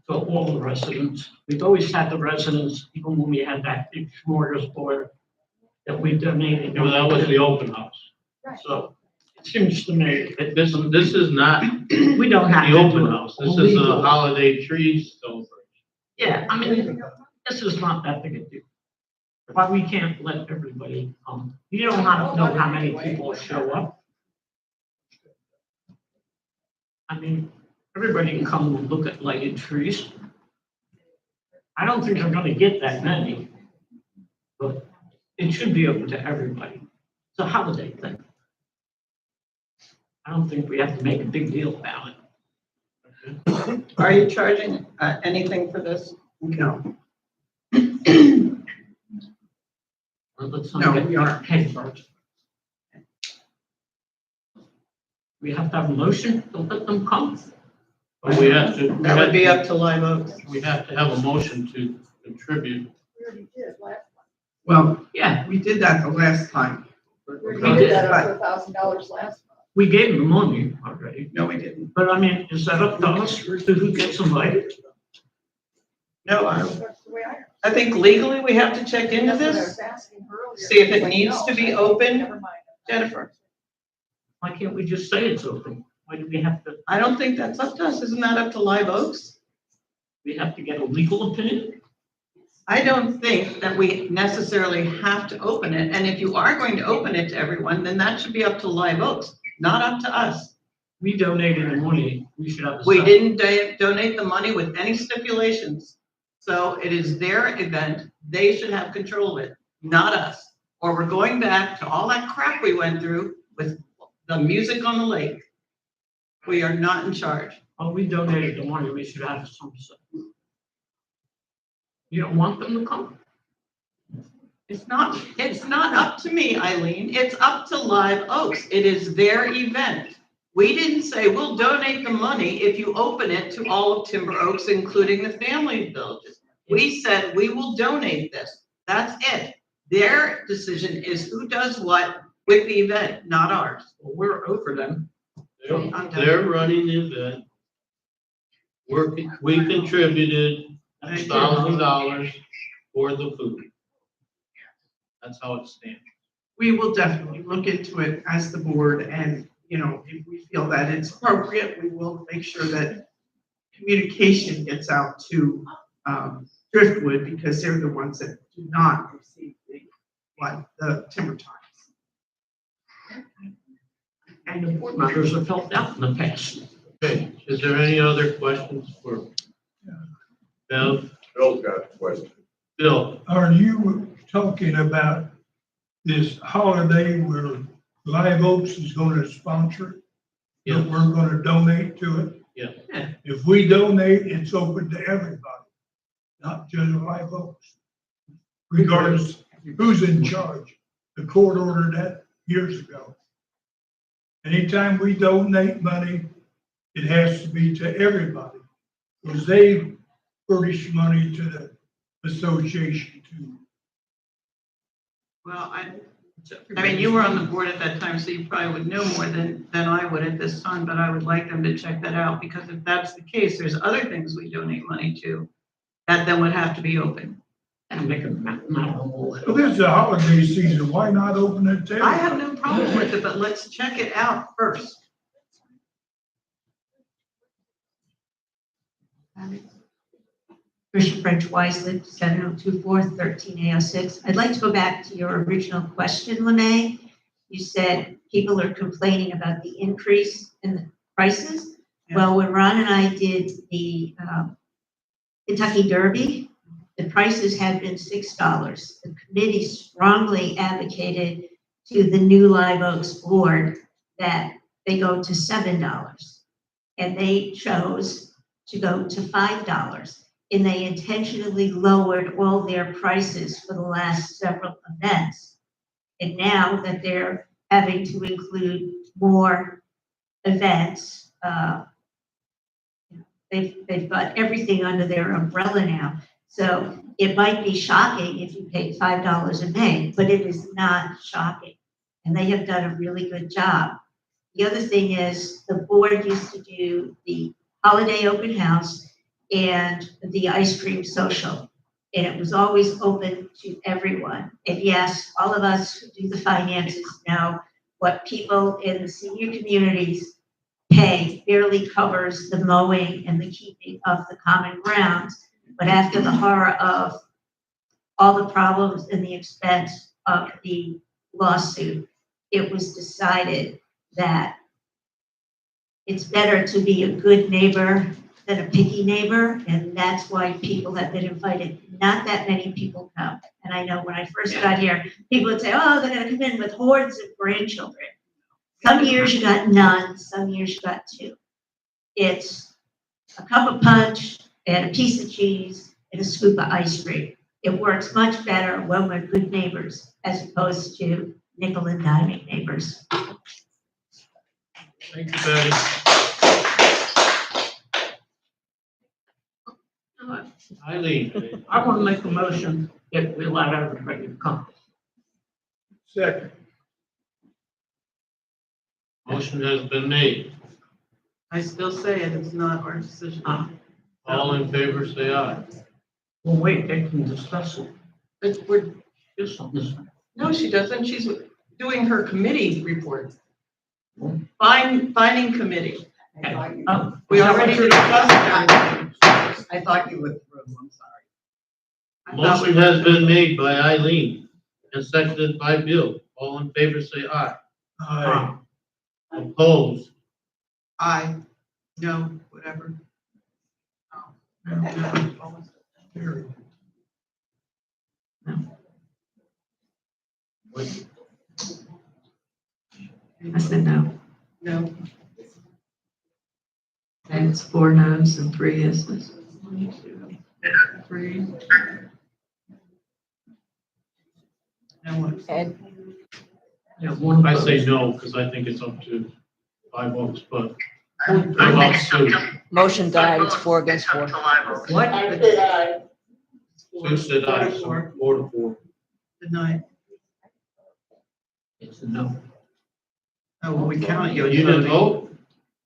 Speaker 6: to all the residents. We've always had the residents, even when we had that big smorgasbord that we donated.
Speaker 1: well, that was the open house.
Speaker 6: So it seems to me that
Speaker 1: This is not
Speaker 6: we don't have
Speaker 1: the
Speaker 6: to
Speaker 1: open
Speaker 6: do
Speaker 1: house.
Speaker 6: it
Speaker 1: This is a
Speaker 6: legal.
Speaker 1: holiday tree celebration.
Speaker 6: Yeah, I mean, this is not that big a deal. Why we can't let everybody come? You don't know how many people show up. I mean, everybody can come and look at lighted trees. I don't think they're gonna get that many. But it should be open to everybody. It's a holiday thing. I don't think we have to make a big deal about it.
Speaker 3: Are you charging anything for this?
Speaker 2: No,
Speaker 6: Let's
Speaker 2: No,
Speaker 6: not get
Speaker 2: we aren't.
Speaker 6: head first. We have to have a motion to let them come.
Speaker 1: But we have to.
Speaker 3: That would be up to Live Oaks.
Speaker 1: We have to have a motion to contribute.
Speaker 13: We already did last
Speaker 2: well,
Speaker 6: Yeah,
Speaker 2: we did that the last time.
Speaker 13: month.
Speaker 6: We
Speaker 13: We
Speaker 6: did
Speaker 13: did that
Speaker 2: that.
Speaker 13: up to $1,000 last month.
Speaker 6: we gave them the money already,
Speaker 2: No, we didn't.
Speaker 6: but I mean, is that up to us to who gets invited?
Speaker 3: No,
Speaker 13: That's the way I.
Speaker 3: I think legally we have to check into
Speaker 13: That's what I
Speaker 3: this.
Speaker 13: was asking her earlier.
Speaker 3: See if it
Speaker 13: Like,
Speaker 3: needs
Speaker 13: no,
Speaker 3: to be
Speaker 13: I said,
Speaker 3: open.
Speaker 13: Never mind.
Speaker 3: Jennifer,
Speaker 6: Why can't we just say it's open? Why do we have to
Speaker 3: I don't think that's up to us. Isn't that up to Live Oaks?
Speaker 6: get a legal opinion?
Speaker 3: I don't think that we necessarily have to open it. And if you are going to open it to everyone, then that should be up to Live Oaks, not up to us.
Speaker 6: We donated the money, we should have a
Speaker 3: We
Speaker 6: say.
Speaker 3: didn't donate the money with any stipulations. So it is their event. They should have control of it, not us. Or we're going back to all that crap we went through with the music on the lake. We are not in charge.
Speaker 6: Oh, we donated the money, we should have some say. You don't want them to come?
Speaker 3: It's not up to me, Eileen. It's up to Live Oaks. It is their event. We didn't say we'll donate the money if you open it to all of Timber Oaks, including the family villages. We said we will donate this. That's it. Their decision is who does what with the event, not ours.
Speaker 6: Well, we're over them.
Speaker 1: They're running the event. We contributed $1,000 for the food. That's how it stands.
Speaker 14: We will definitely look into it as the board and, you know, if we feel that it's appropriate, we will make sure that communication gets out to Driftwood because they're the ones that do not receive the timber times.
Speaker 6: And the board members have helped out in the past.
Speaker 1: Okay, is there any other questions for Bev?
Speaker 4: Bill's got a question.
Speaker 1: Bill?
Speaker 15: Are you talking about this holiday where Live Oaks is going to sponsor it?
Speaker 1: Yeah.
Speaker 15: That we're going to donate to it?
Speaker 1: Yeah.
Speaker 15: If we donate, it's open to everybody, not just Live Oaks. Regardless who's in charge. The court ordered that years ago. Anytime we donate money, it has to be to everybody. Because they furnish money to the association too.
Speaker 3: Well, I mean, you were on the board at that time, so you probably would know more than I would at this time, but I would like them to check that out, because if that's the case, there's other things we donate money to that then would have to be open.
Speaker 6: And make them not.
Speaker 15: Well, this is a holiday season, why not open it to
Speaker 3: I have
Speaker 15: everybody?
Speaker 3: no problem with it, but let's check it out first.
Speaker 9: Tricia French Wiseland, 7024 13A06. I'd like to go back to your original question, Lene. You said people are complaining about the increase in the prices.
Speaker 3: Yeah.
Speaker 9: Well, when Ron and I did the Kentucky Derby, the prices had been $6. The committee strongly advocated to the new Live Oaks board that they go to $7. And they chose to go to $5. And they intentionally lowered all their prices for the last several events. And now that they're having to include more events, they've got everything under their umbrella now. So it might be shocking if you paid $5 in May, but it is not shocking. And they have done a really good job. The other thing is the board used to do the holiday open house and the ice cream social. And it was always open to everyone. And yes, all of us who do the finances know what people in the senior communities pay barely covers the mowing and the keeping of the common grounds. But after the horror of all the problems and the expense of the lawsuit, it was decided that it's better to be a good neighbor than a picky neighbor, and that's why people have been invited. Not that many people come. And I know when I first got here, people would say, oh, they're gonna come in with hordes of grandchildren. Some years you got none, some years you got 2. It's a cup of punch and a piece of cheese and a scoop of ice cream. It works much better when we're good neighbors as opposed to nickel and diming neighbors.
Speaker 1: Thank you, Betty. Eileen,
Speaker 6: I want to make a motion that we allow everybody to come.
Speaker 15: Second.
Speaker 1: motion has been made.
Speaker 3: I still say it, it's not our decision.
Speaker 1: All in favor, say aye.
Speaker 6: Well, wait, they can discuss it.
Speaker 3: We're,
Speaker 6: Just on this one.
Speaker 3: no, she doesn't. She's doing her committee report. Finding committee.
Speaker 6: Oh,
Speaker 3: We already discussed everything.
Speaker 10: I thought you withdrew, I'm sorry.
Speaker 3: I thought we
Speaker 1: Motion has been made by Eileen and seconded by Bill. All in favor, say aye.
Speaker 15: Aye.
Speaker 1: Opposed?
Speaker 3: Aye, no, whatever.
Speaker 15: Carried.
Speaker 2: I said no.
Speaker 3: No.
Speaker 2: And it's 4 no's and 3 yeses.
Speaker 3: 1, 2, 3. Now what?
Speaker 13: Ed,
Speaker 6: Yeah, one.
Speaker 1: I say no, because I think it's up to 5 votes, but
Speaker 11: I
Speaker 1: I
Speaker 11: think
Speaker 1: want
Speaker 11: it's
Speaker 1: Sue.
Speaker 11: up to-
Speaker 13: motion died, it's
Speaker 11: it's
Speaker 13: 4 against
Speaker 11: up
Speaker 13: 4.
Speaker 11: to live votes.
Speaker 6: What?
Speaker 5: I said aye.
Speaker 1: Sue said aye, so 4 to 4.
Speaker 3: Denied.
Speaker 6: It's a no.
Speaker 3: Oh, well, we count
Speaker 1: You
Speaker 3: you.
Speaker 1: didn't vote?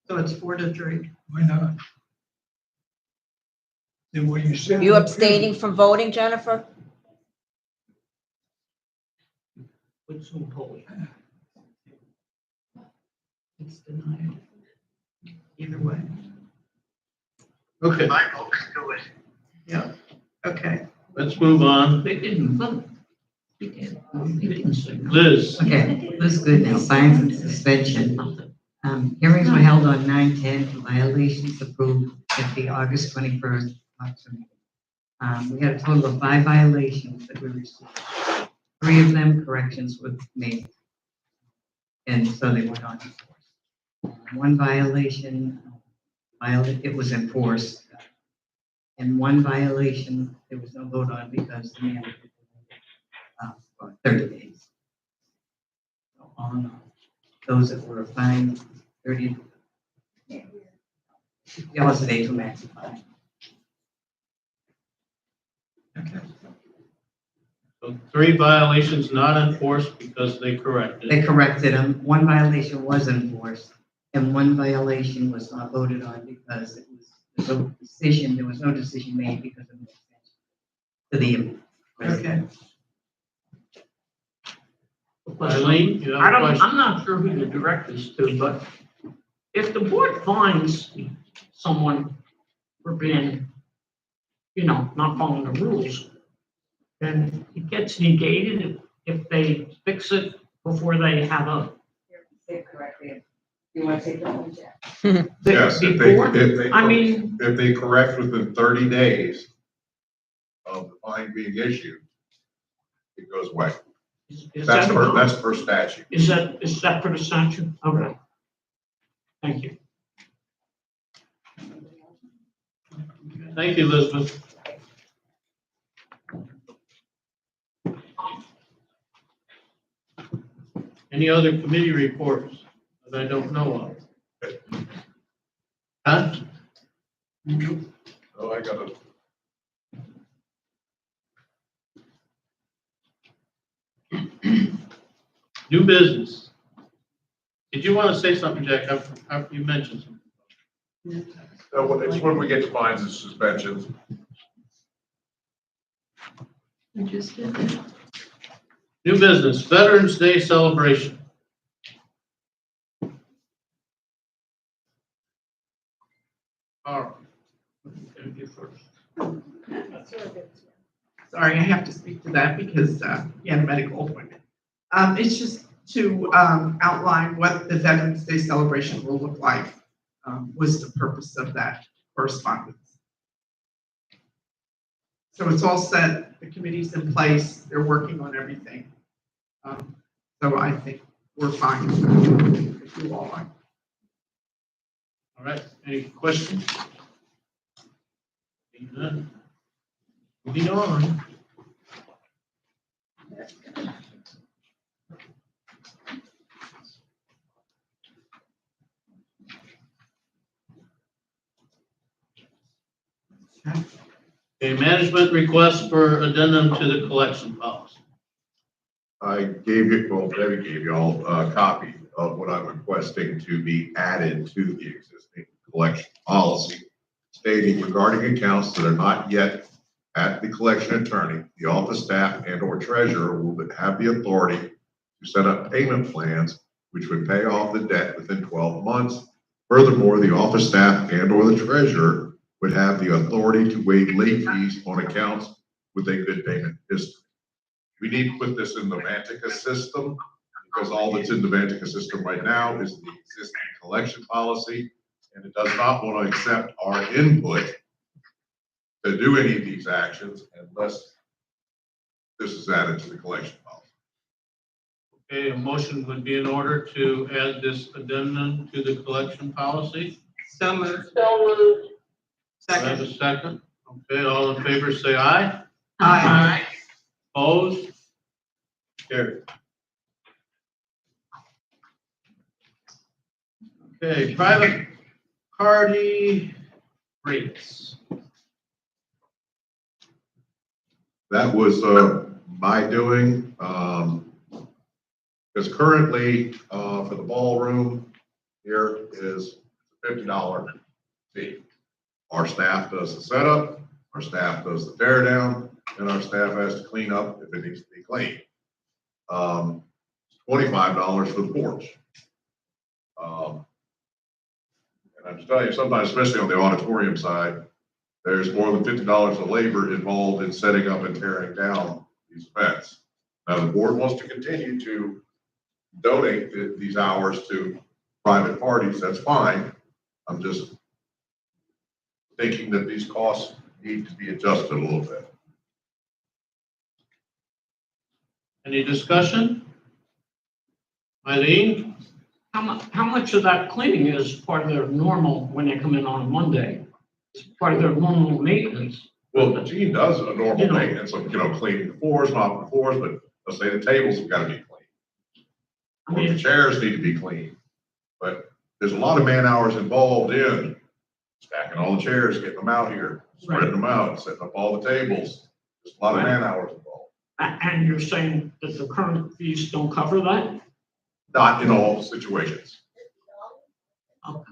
Speaker 3: So it's 4 to 3.
Speaker 15: Why not? Then what you said.
Speaker 13: You abstaining from voting, Jennifer?
Speaker 6: Put some polling.
Speaker 2: It's denied.
Speaker 3: Either way.
Speaker 1: Okay,
Speaker 11: My votes do it.
Speaker 3: Yeah, okay.
Speaker 1: let's move on.
Speaker 6: They didn't vote. They didn't say no.
Speaker 1: Liz,
Speaker 16: Okay, looks good now. Fines and suspension. Hearings were held on 9/10 for violations approved at the August 21st. council meeting. We had a total of 5 violations that we received. 3 of them corrections were made. And so they went on enforced. 1 violation, it was enforced. And 1 violation, there was no vote on because the manager for 30 days. So all in all, those that were fined 30, was an 8 to max fine.
Speaker 3: Okay.
Speaker 1: so 3 violations not enforced because they corrected.
Speaker 16: They corrected them. 1 violation was enforced, and 1 violation was not voted on because it was no decision. There was no decision made because of the extension to the.
Speaker 3: Okay.
Speaker 1: Eileen, you have
Speaker 6: I
Speaker 1: a
Speaker 6: don't,
Speaker 1: question?
Speaker 6: I'm not sure who to direct this to, but if the board finds someone for being, not following the rules, then it gets negated if they fix it before they have a.
Speaker 10: You want to take that one, Jack?
Speaker 4: Yes,
Speaker 6: Before, I mean,
Speaker 4: if they correct within 30 days of the fine being issued, it goes away.
Speaker 6: is
Speaker 4: That's
Speaker 6: that,
Speaker 4: per statute.
Speaker 6: is that for the statute? Okay. Thank you.
Speaker 1: Thank you, Elizabeth. Any other committee reports that I don't know of? Huh?
Speaker 4: Oh, I got it.
Speaker 1: New business. Did you want to say something, Jack? You mentioned something.
Speaker 4: So it's when we get to fines and suspensions.
Speaker 2: I just did that.
Speaker 1: New business, Veterans Day celebration. All right. Thank you first.
Speaker 14: Sorry, I have to speak to that because he had a medical appointment. It's just to outline what the Veterans Day celebration will look like, was the purpose of that correspondence. So it's all set, the committee's in place, they're working on everything. So I think we're fine if you all are.
Speaker 1: All right, any questions? Seeing none. Moving on. A management request for addendum to the collection policy.
Speaker 4: I gave you, well, Debbie gave you all a copy of what I'm requesting to be added to the existing collection policy, stating regarding accounts that are not yet at the collection attorney, the office staff and or treasurer will have the authority to set up payment plans which would pay off the debt within 12 months. Furthermore, the office staff and or the treasurer would have the authority to waive late fees on accounts with a good payment history. We need to put this in the Vantica system because all that's in the Vantica system right now is the existing collection policy, and it does not want to accept our input to do any of these actions unless this is added to the collection policy.
Speaker 1: Okay, a motion would be in order to add this addendum to the collection policy.
Speaker 3: So moved.
Speaker 5: So moved.
Speaker 1: Do I have a second? Okay, all in favor say aye.
Speaker 3: Aye.
Speaker 1: Opposed? Carried. Okay, private party rates.
Speaker 4: That was my doing, because currently for the ballroom here is $50 fee. Our staff does the setup, our staff does the tear down, and our staff has to clean up if it needs to be cleaned. $25 for the porch. And I'm just telling you, sometimes, especially on the auditorium side, there's more than $50 of labor involved in setting up and tearing down these events. Now, the board wants to continue to donate these hours to private parties, that's fine. I'm just thinking that these costs need to be adjusted a little bit.
Speaker 1: Any discussion? Eileen?
Speaker 6: How much of that cleaning is part of their normal, when they come in on a Monday? It's part of their normal maintenance.
Speaker 4: Well, Gene does a normal maintenance of, cleaning the floors, mopping the floors, but let's say the tables have got to be cleaned. Or the chairs need to be cleaned. But there's a lot of man hours involved in stacking all the chairs, getting them out here, spreading them out, setting up all the tables. There's a lot of man hours involved.
Speaker 6: And you're saying that the current fees don't cover that?
Speaker 4: Not in all situations.
Speaker 6: Okay.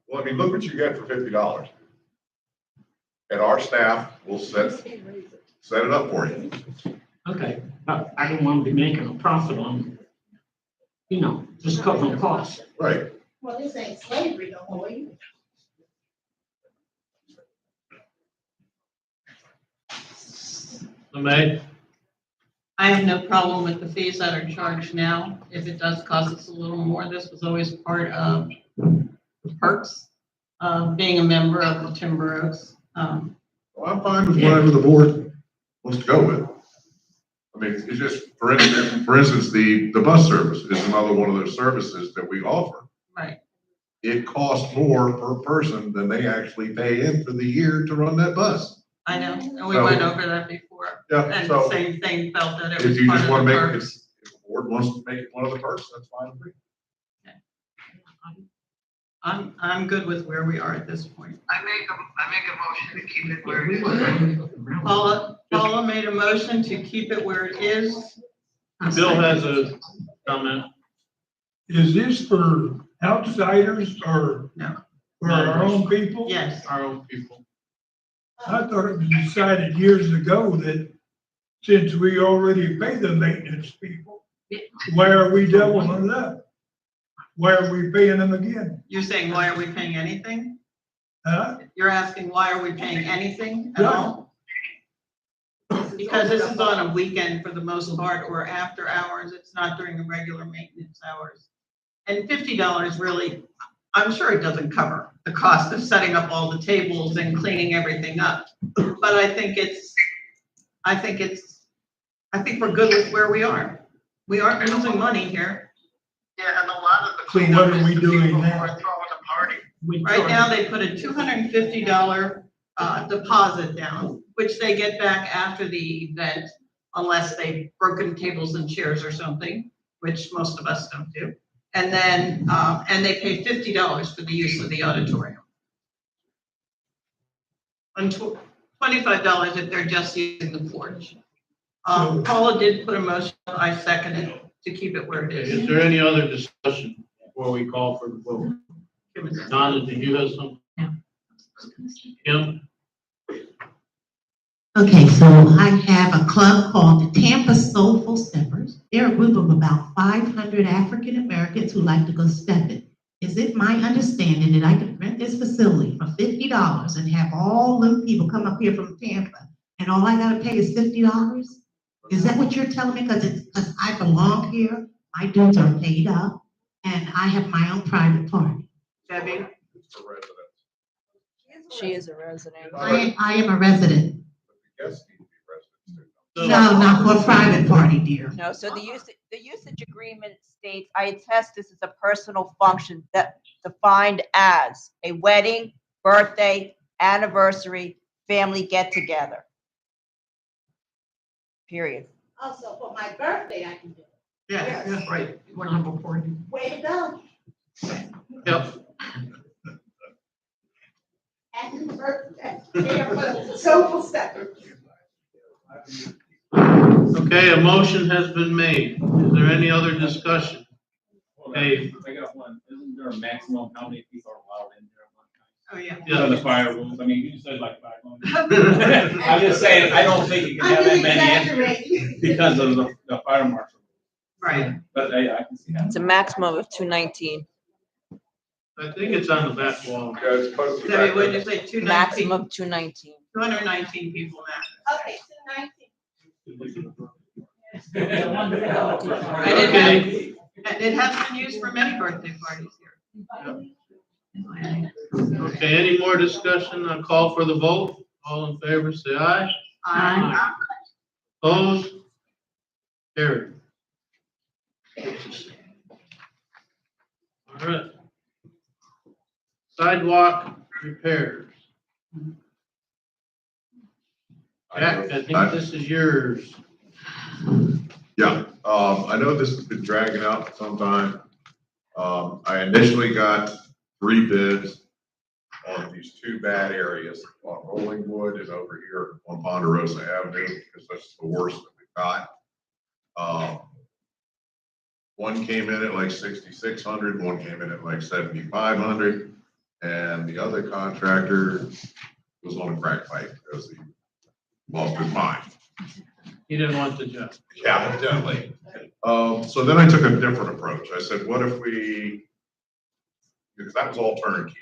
Speaker 4: Well, I mean, look what you get for $50. And our staff will set it up for you.
Speaker 6: Okay, but I don't want to be making a profit on, just covering costs.
Speaker 4: Right.
Speaker 12: Well, this ain't slavery no more.
Speaker 1: LeMay?
Speaker 3: I have no problem with the fees that are charged now. If it does cost us a little more, this was always part of the perks of being a member of the Timber Oaks.
Speaker 4: Well, I'm fine with whatever the board wants to go with. I mean, it's just, for instance, the bus service is another one of those services that we offer.
Speaker 3: Right.
Speaker 4: It costs more per person than they actually pay in for the year to run that bus.
Speaker 3: I know, and we
Speaker 4: So-
Speaker 3: went over that before.
Speaker 4: Yeah,
Speaker 3: And
Speaker 4: so-
Speaker 3: the same thing felt that it
Speaker 4: If
Speaker 3: was
Speaker 4: you
Speaker 3: part
Speaker 4: just
Speaker 3: of the
Speaker 4: want to make,
Speaker 3: perks.
Speaker 4: if the board wants to make it one of the perks, that's fine with me.
Speaker 3: I'm good with where we are at this point.
Speaker 11: I make a motion to keep it where it is.
Speaker 3: Paula made a motion to keep it where it is.
Speaker 1: Bill has a comment.
Speaker 15: Is this for outsiders or
Speaker 3: No.
Speaker 15: for our own people?
Speaker 3: Yes.
Speaker 1: Our own people.
Speaker 15: I thought it was decided years ago that since we already pay the maintenance people, why are we doubling it up? Why are we paying them again?
Speaker 3: You're saying, why are we paying anything?
Speaker 15: Huh?
Speaker 3: You're asking, why are we paying anything at all? Because this is on a weekend for the most part, or after hours, it's not during the regular maintenance hours. And $50 really, I'm sure it doesn't cover the cost of setting up all the tables and cleaning everything up. But I think we're good with where we are. We aren't losing money here.
Speaker 11: Yeah, and a lot of the
Speaker 15: So what
Speaker 11: cleanup
Speaker 15: are
Speaker 11: is
Speaker 15: we
Speaker 11: the
Speaker 15: doing
Speaker 11: people who
Speaker 15: now?
Speaker 11: are throwing a party.
Speaker 3: Right now, they put a $250 deposit down, which they get back after the event, unless they've broken tables and chairs or something, which most of us don't do. And then, and they pay $50 for the use of the auditorium. And $25 if they're just using the porch. Paula did put a motion, I second it, to keep it where it
Speaker 1: Is
Speaker 3: is.
Speaker 1: there any other discussion before we call for the vote? Donna, do you have something? Kim?
Speaker 12: Okay, so I have a club called the Tampa Soulful Steppers. They're a group of about 500 African Americans who like to go stepping. Is it my understanding that I could rent this facility for $50 and have all them people come up here from Tampa, and all I gotta pay is $50? Is that what you're telling me? Because I belong here, my dues are paid up, and I have my own private party.
Speaker 3: Debbie?
Speaker 13: She is a resident.
Speaker 12: I am a resident.
Speaker 4: Yes, need to be residents too.
Speaker 1: So-
Speaker 12: No, not for a private party, dear.
Speaker 13: No, so the usage agreement states, I attest this is a personal function that defined as a wedding, birthday, anniversary, family get-together. Period.
Speaker 12: Also, for my birthday, I can do it.
Speaker 3: Yeah, right.
Speaker 6: You want to have a party?
Speaker 12: Way to go.
Speaker 1: Yep.
Speaker 12: Happy birthday. Soulful Steppers.
Speaker 1: Okay, a motion has been made. Is there any other discussion? Okay,
Speaker 17: I got one. Isn't there a maximum how many people are allowed in there at one time?
Speaker 3: Oh, yeah.
Speaker 1: Yeah.
Speaker 17: So the fire rules, I mean, you said like 500. I'm just saying, I don't think you can have that many in because of the fire marshal.
Speaker 3: Right.
Speaker 17: But I can see that.
Speaker 13: It's a maximum of 219.
Speaker 1: I think it's on the back wall.
Speaker 4: Yeah, it's supposed to be
Speaker 3: Debbie,
Speaker 4: back
Speaker 3: what
Speaker 4: there.
Speaker 3: did you say, 219?
Speaker 13: Maximum 219.
Speaker 3: 219 people now.
Speaker 12: Okay, 219.
Speaker 1: Okay.
Speaker 3: And it has been used for many birthday parties here.
Speaker 1: Okay, any more discussion? I'll call for the vote. All in favor, say aye.
Speaker 3: Aye.
Speaker 1: Opposed? Carried. All right. Sidewalk repairs. Jack, I think this is yours.
Speaker 4: Yeah, I know this has been dragging out for some time. I initially got 3 bids on these 2 bad areas, on Rolling Wood and over here on Ponderosa Avenue, because that's the worst that we've got. One came in at like 6,600, one came in at like 7,500, and the other contractor was on a crack pipe because he lost his mind.
Speaker 1: He didn't want the job.
Speaker 4: Yeah, definitely. So then I took a different approach. I said, what if we, because that was all turnkey.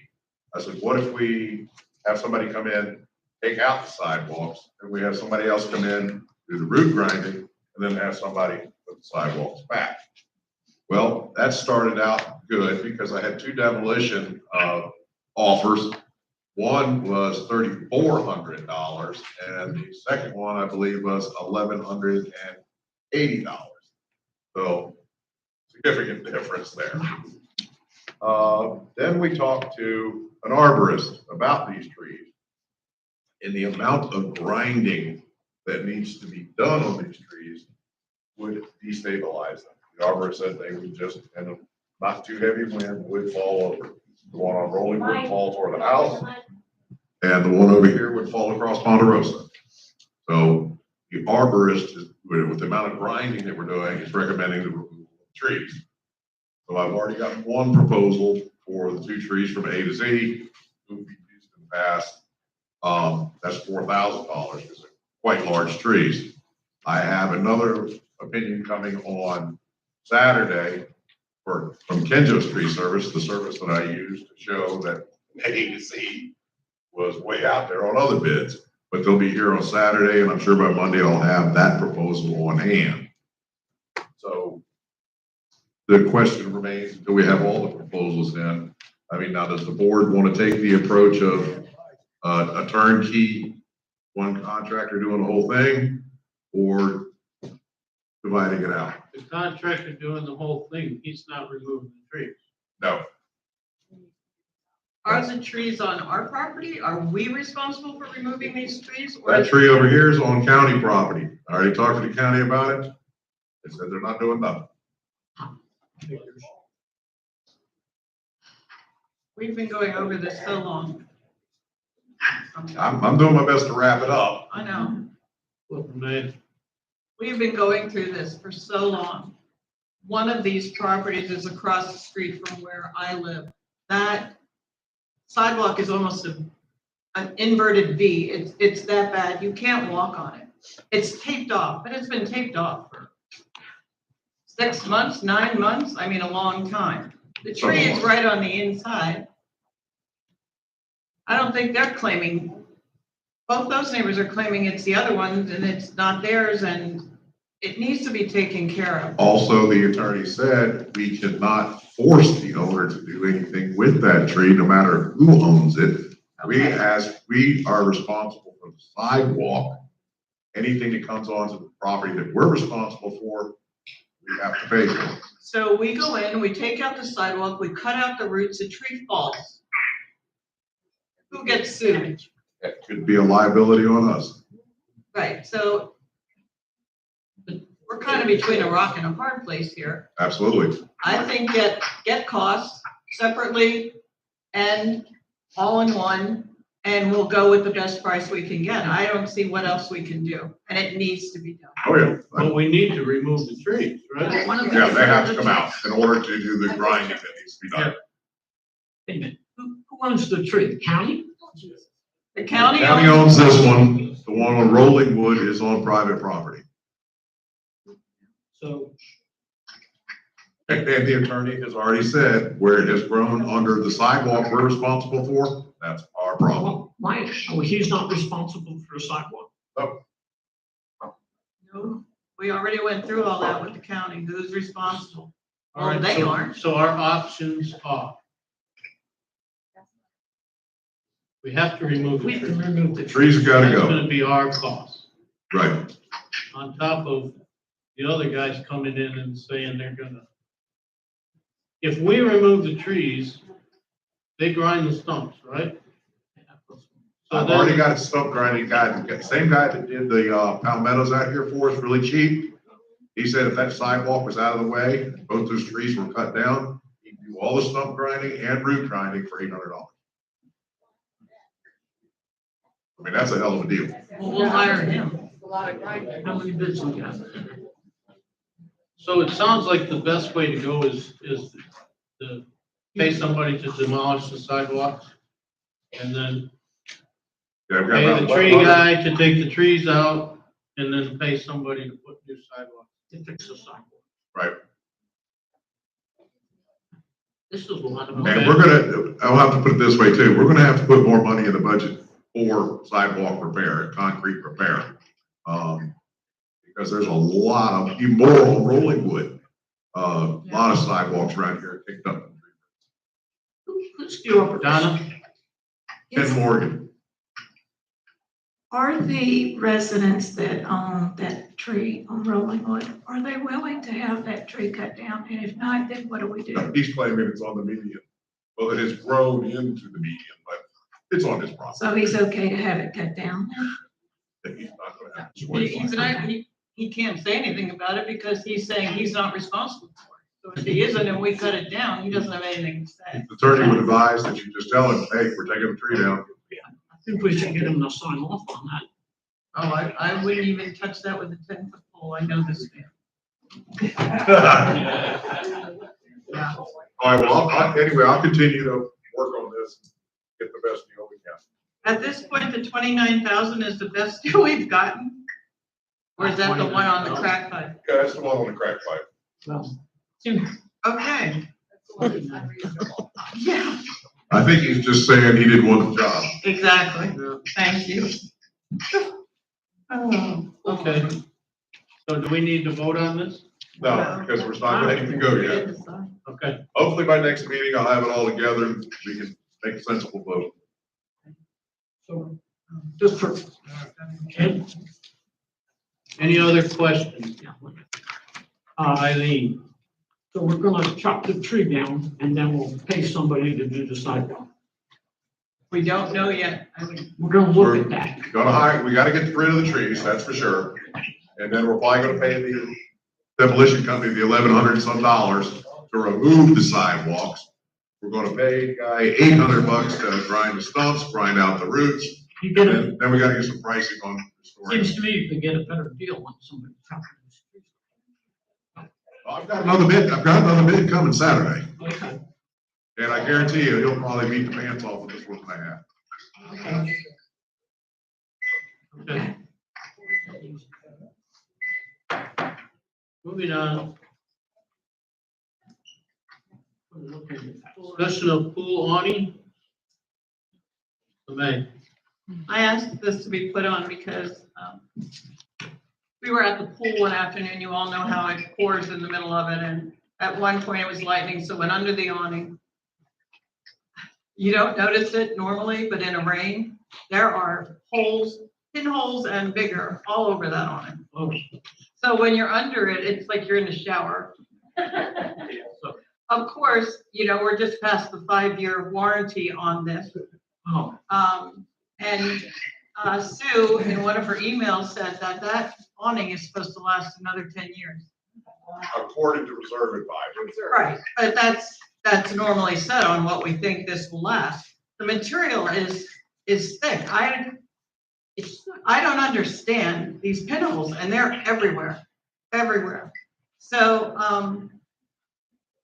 Speaker 4: I said, what if we have somebody come in, take out the sidewalks, and we have somebody else come in, do the root grinding, and then have somebody put the sidewalks back. Well, that started out good because I had 2 demolition offers. One was $3,400, and the second one, I believe, was $1,150. $80. So significant difference there. Then we talked to an arborist about these trees and the amount of grinding that needs to be done on these trees would destabilize them. The arborist said they would just, in a not too heavy wind, would fall over. The one on Rolling would fall toward the house, and the one over here would fall across Ponderosa. So the arborist, with the amount of grinding that we're doing, is recommending the removal of trees. So I've already got one proposal for the 2 trees from A to Z, who we've used in the past. That's $4,000, because they're quite large trees. I have another opinion coming on Saturday from Kenjo's Tree Service, the service that I used to show that A to Z was way out there on other bids. But they'll be here on Saturday, and I'm sure by Monday I'll have that proposal on hand. So the question remains, do we have all the proposals in? I mean, now does the board want to take the approach of a turnkey, one contractor doing the whole thing, or dividing it out?
Speaker 1: The contractor doing the whole thing, he's not removing the trees.
Speaker 4: No.
Speaker 3: Are the trees on our property? Are we responsible for removing these trees? Or
Speaker 4: That tree over here is on county property. I already talked to the county about it. They said they're not doing nothing.
Speaker 3: We've been going over this so long.
Speaker 4: I'm doing my best to wrap it up.
Speaker 3: I know.
Speaker 1: Man,
Speaker 3: We've been going through this for so long. One of these properties is across the street from where I live. That sidewalk is almost an inverted V. It's that bad. You can't walk on it. It's taped off, but it's been taped off for 6 months, 9 months. I mean, a long time. The tree is right on the inside. I don't think they're claiming, both those neighbors are claiming it's the other ones and it's not theirs, and it needs to be taken care of.
Speaker 4: Also, the attorney said we cannot force the owner to do anything with that tree, no matter who owns it. We are responsible for the sidewalk. Anything that comes onto the property that we're responsible for, we have to pay for.
Speaker 3: So we go in, we take out the sidewalk, we cut out the roots, the tree falls. Who gets sued?
Speaker 4: That could be a liability on us.
Speaker 3: Right, so we're kind of between a rock and a hard place here.
Speaker 4: Absolutely.
Speaker 3: I think get costs separately and all in one, and we'll go with the best price we can get. I don't see what else we can do, and it needs to be done.
Speaker 4: Oh, yeah.
Speaker 1: but we need to remove the trees, right?
Speaker 4: Yeah, they have to come out in order to do the grinding that needs to be done.
Speaker 6: Wait a minute, who owns the tree? The county?
Speaker 3: The county
Speaker 4: County owns this one. The one on Rolling Wood is on private property.
Speaker 6: So,
Speaker 4: And the attorney has already said where it has grown under the sidewalk we're responsible for, that's our problem.
Speaker 6: why, he's not responsible for a sidewalk?
Speaker 3: No, we already went through all that with the county. Who's responsible?
Speaker 1: All
Speaker 3: Well,
Speaker 1: right,
Speaker 3: they
Speaker 1: so-
Speaker 3: aren't.
Speaker 1: So our options are. We have to remove the
Speaker 6: We
Speaker 1: trees.
Speaker 6: can remove the
Speaker 4: Trees have gotta
Speaker 1: That's
Speaker 4: go.
Speaker 1: gonna be our cost,
Speaker 4: Right.
Speaker 1: on top of the other guys coming in and saying they're gonna. If we remove the trees, they grind the stumps, right? So
Speaker 4: I've
Speaker 1: then-
Speaker 4: already got a stump grinding guy, the same guy that did the palmettos out here for us really cheap. He said if that sidewalk was out of the way, both those trees were cut down, he'd do all the stump grinding and root grinding for $800. I mean, that's a hell of a deal.
Speaker 3: Well, we'll hire him.
Speaker 6: How many bids we got?
Speaker 1: So it sounds like the best way to go is to pay somebody to demolish the sidewalks, and then
Speaker 4: Yeah, we've got
Speaker 1: pay
Speaker 4: about
Speaker 1: the tree
Speaker 4: 100
Speaker 1: guy to take the trees out, and then pay somebody to put new sidewalks.
Speaker 6: To fix the sidewalk.
Speaker 4: Right.
Speaker 6: This is a lot of
Speaker 4: And
Speaker 6: money.
Speaker 4: we're gonna, I'll have to put it this way too, we're gonna have to put more money in the budget for sidewalk repair, concrete repair. Because there's a lot of, even more on Rolling Wood, a lot of sidewalks around here picked up.
Speaker 6: Who's the operator?
Speaker 1: Donna?
Speaker 4: Ken Morgan,
Speaker 18: Are the residents that own that tree on Rolling Wood, are they willing to have that tree cut down? And if not, then what do we do?
Speaker 4: He's claiming it's on the median. Well, it has grown into the median, but it's on his property.
Speaker 18: So he's okay to have it cut down?
Speaker 4: He's not gonna have a choice.
Speaker 3: He can't say anything about it because he's saying he's not responsible for it. So if he isn't and we cut it down, he doesn't have anything to say.
Speaker 4: The attorney would advise that you just tell him, hey, we're taking the tree down.
Speaker 6: I think we should get him to sign off on that.
Speaker 3: Oh, I wouldn't even touch that with a 10-foot pole. I know this man. Yeah.
Speaker 4: All right, well, anyway, I'll continue to work on this, get the best deal we can.
Speaker 3: At this point, the 29,000 is the best deal we've gotten? Or is that the one on the crack pipe?
Speaker 4: Yeah, that's the one on the crack pipe.
Speaker 3: Okay. Yeah,
Speaker 4: I think he's just saying he didn't want the job.
Speaker 3: exactly. Thank you. Oh.
Speaker 1: Okay. So do we need to vote on this?
Speaker 4: No, because we're not ready to go yet.
Speaker 1: Okay.
Speaker 4: Hopefully by next meeting, I'll have it all together and we can make a sensible vote.
Speaker 6: So, just for, okay,
Speaker 1: Any other questions?
Speaker 6: Eileen. So we're gonna chop the tree down and then we'll pay somebody to do the sidewalk.
Speaker 3: We don't know yet. I mean,
Speaker 6: We're gonna look at that.
Speaker 4: We gotta get rid of the trees, that's for sure. And then we're probably gonna pay the demolition company the $1,100 some to remove the sidewalks. We're gonna pay a guy $800 to grind the stumps, grind out the roots.
Speaker 6: You get
Speaker 4: And then we gotta get some pricing on restoring.
Speaker 6: Seems to me you could get a better deal on somebody chopping this tree.
Speaker 4: I've got another bid coming Saturday.
Speaker 6: Okay.
Speaker 4: And I guarantee you, he'll probably beat the pants off of this one I have.
Speaker 6: Okay.
Speaker 1: Okay. Moving on. Discussion of pool awning. May.
Speaker 3: I asked this to be put on because we were at the pool one afternoon. You all know how it pours in the middle of it. And at one point it was lightning, so it went under the awning. You don't notice it normally, but in a rain, there are holes, pinholes and bigger all over that awning.
Speaker 6: Oh.
Speaker 3: So when you're under it, it's like you're in the shower. Of course, we're just past the 5-year warranty on this.
Speaker 6: Oh.
Speaker 3: And Sue, in one of her emails, said that awning is supposed to last another 10 years.
Speaker 4: According to reserve advisors.
Speaker 3: Right, but that's normally said on what we think this will last. The material is thick. I don't understand these pinholes, and they're everywhere. So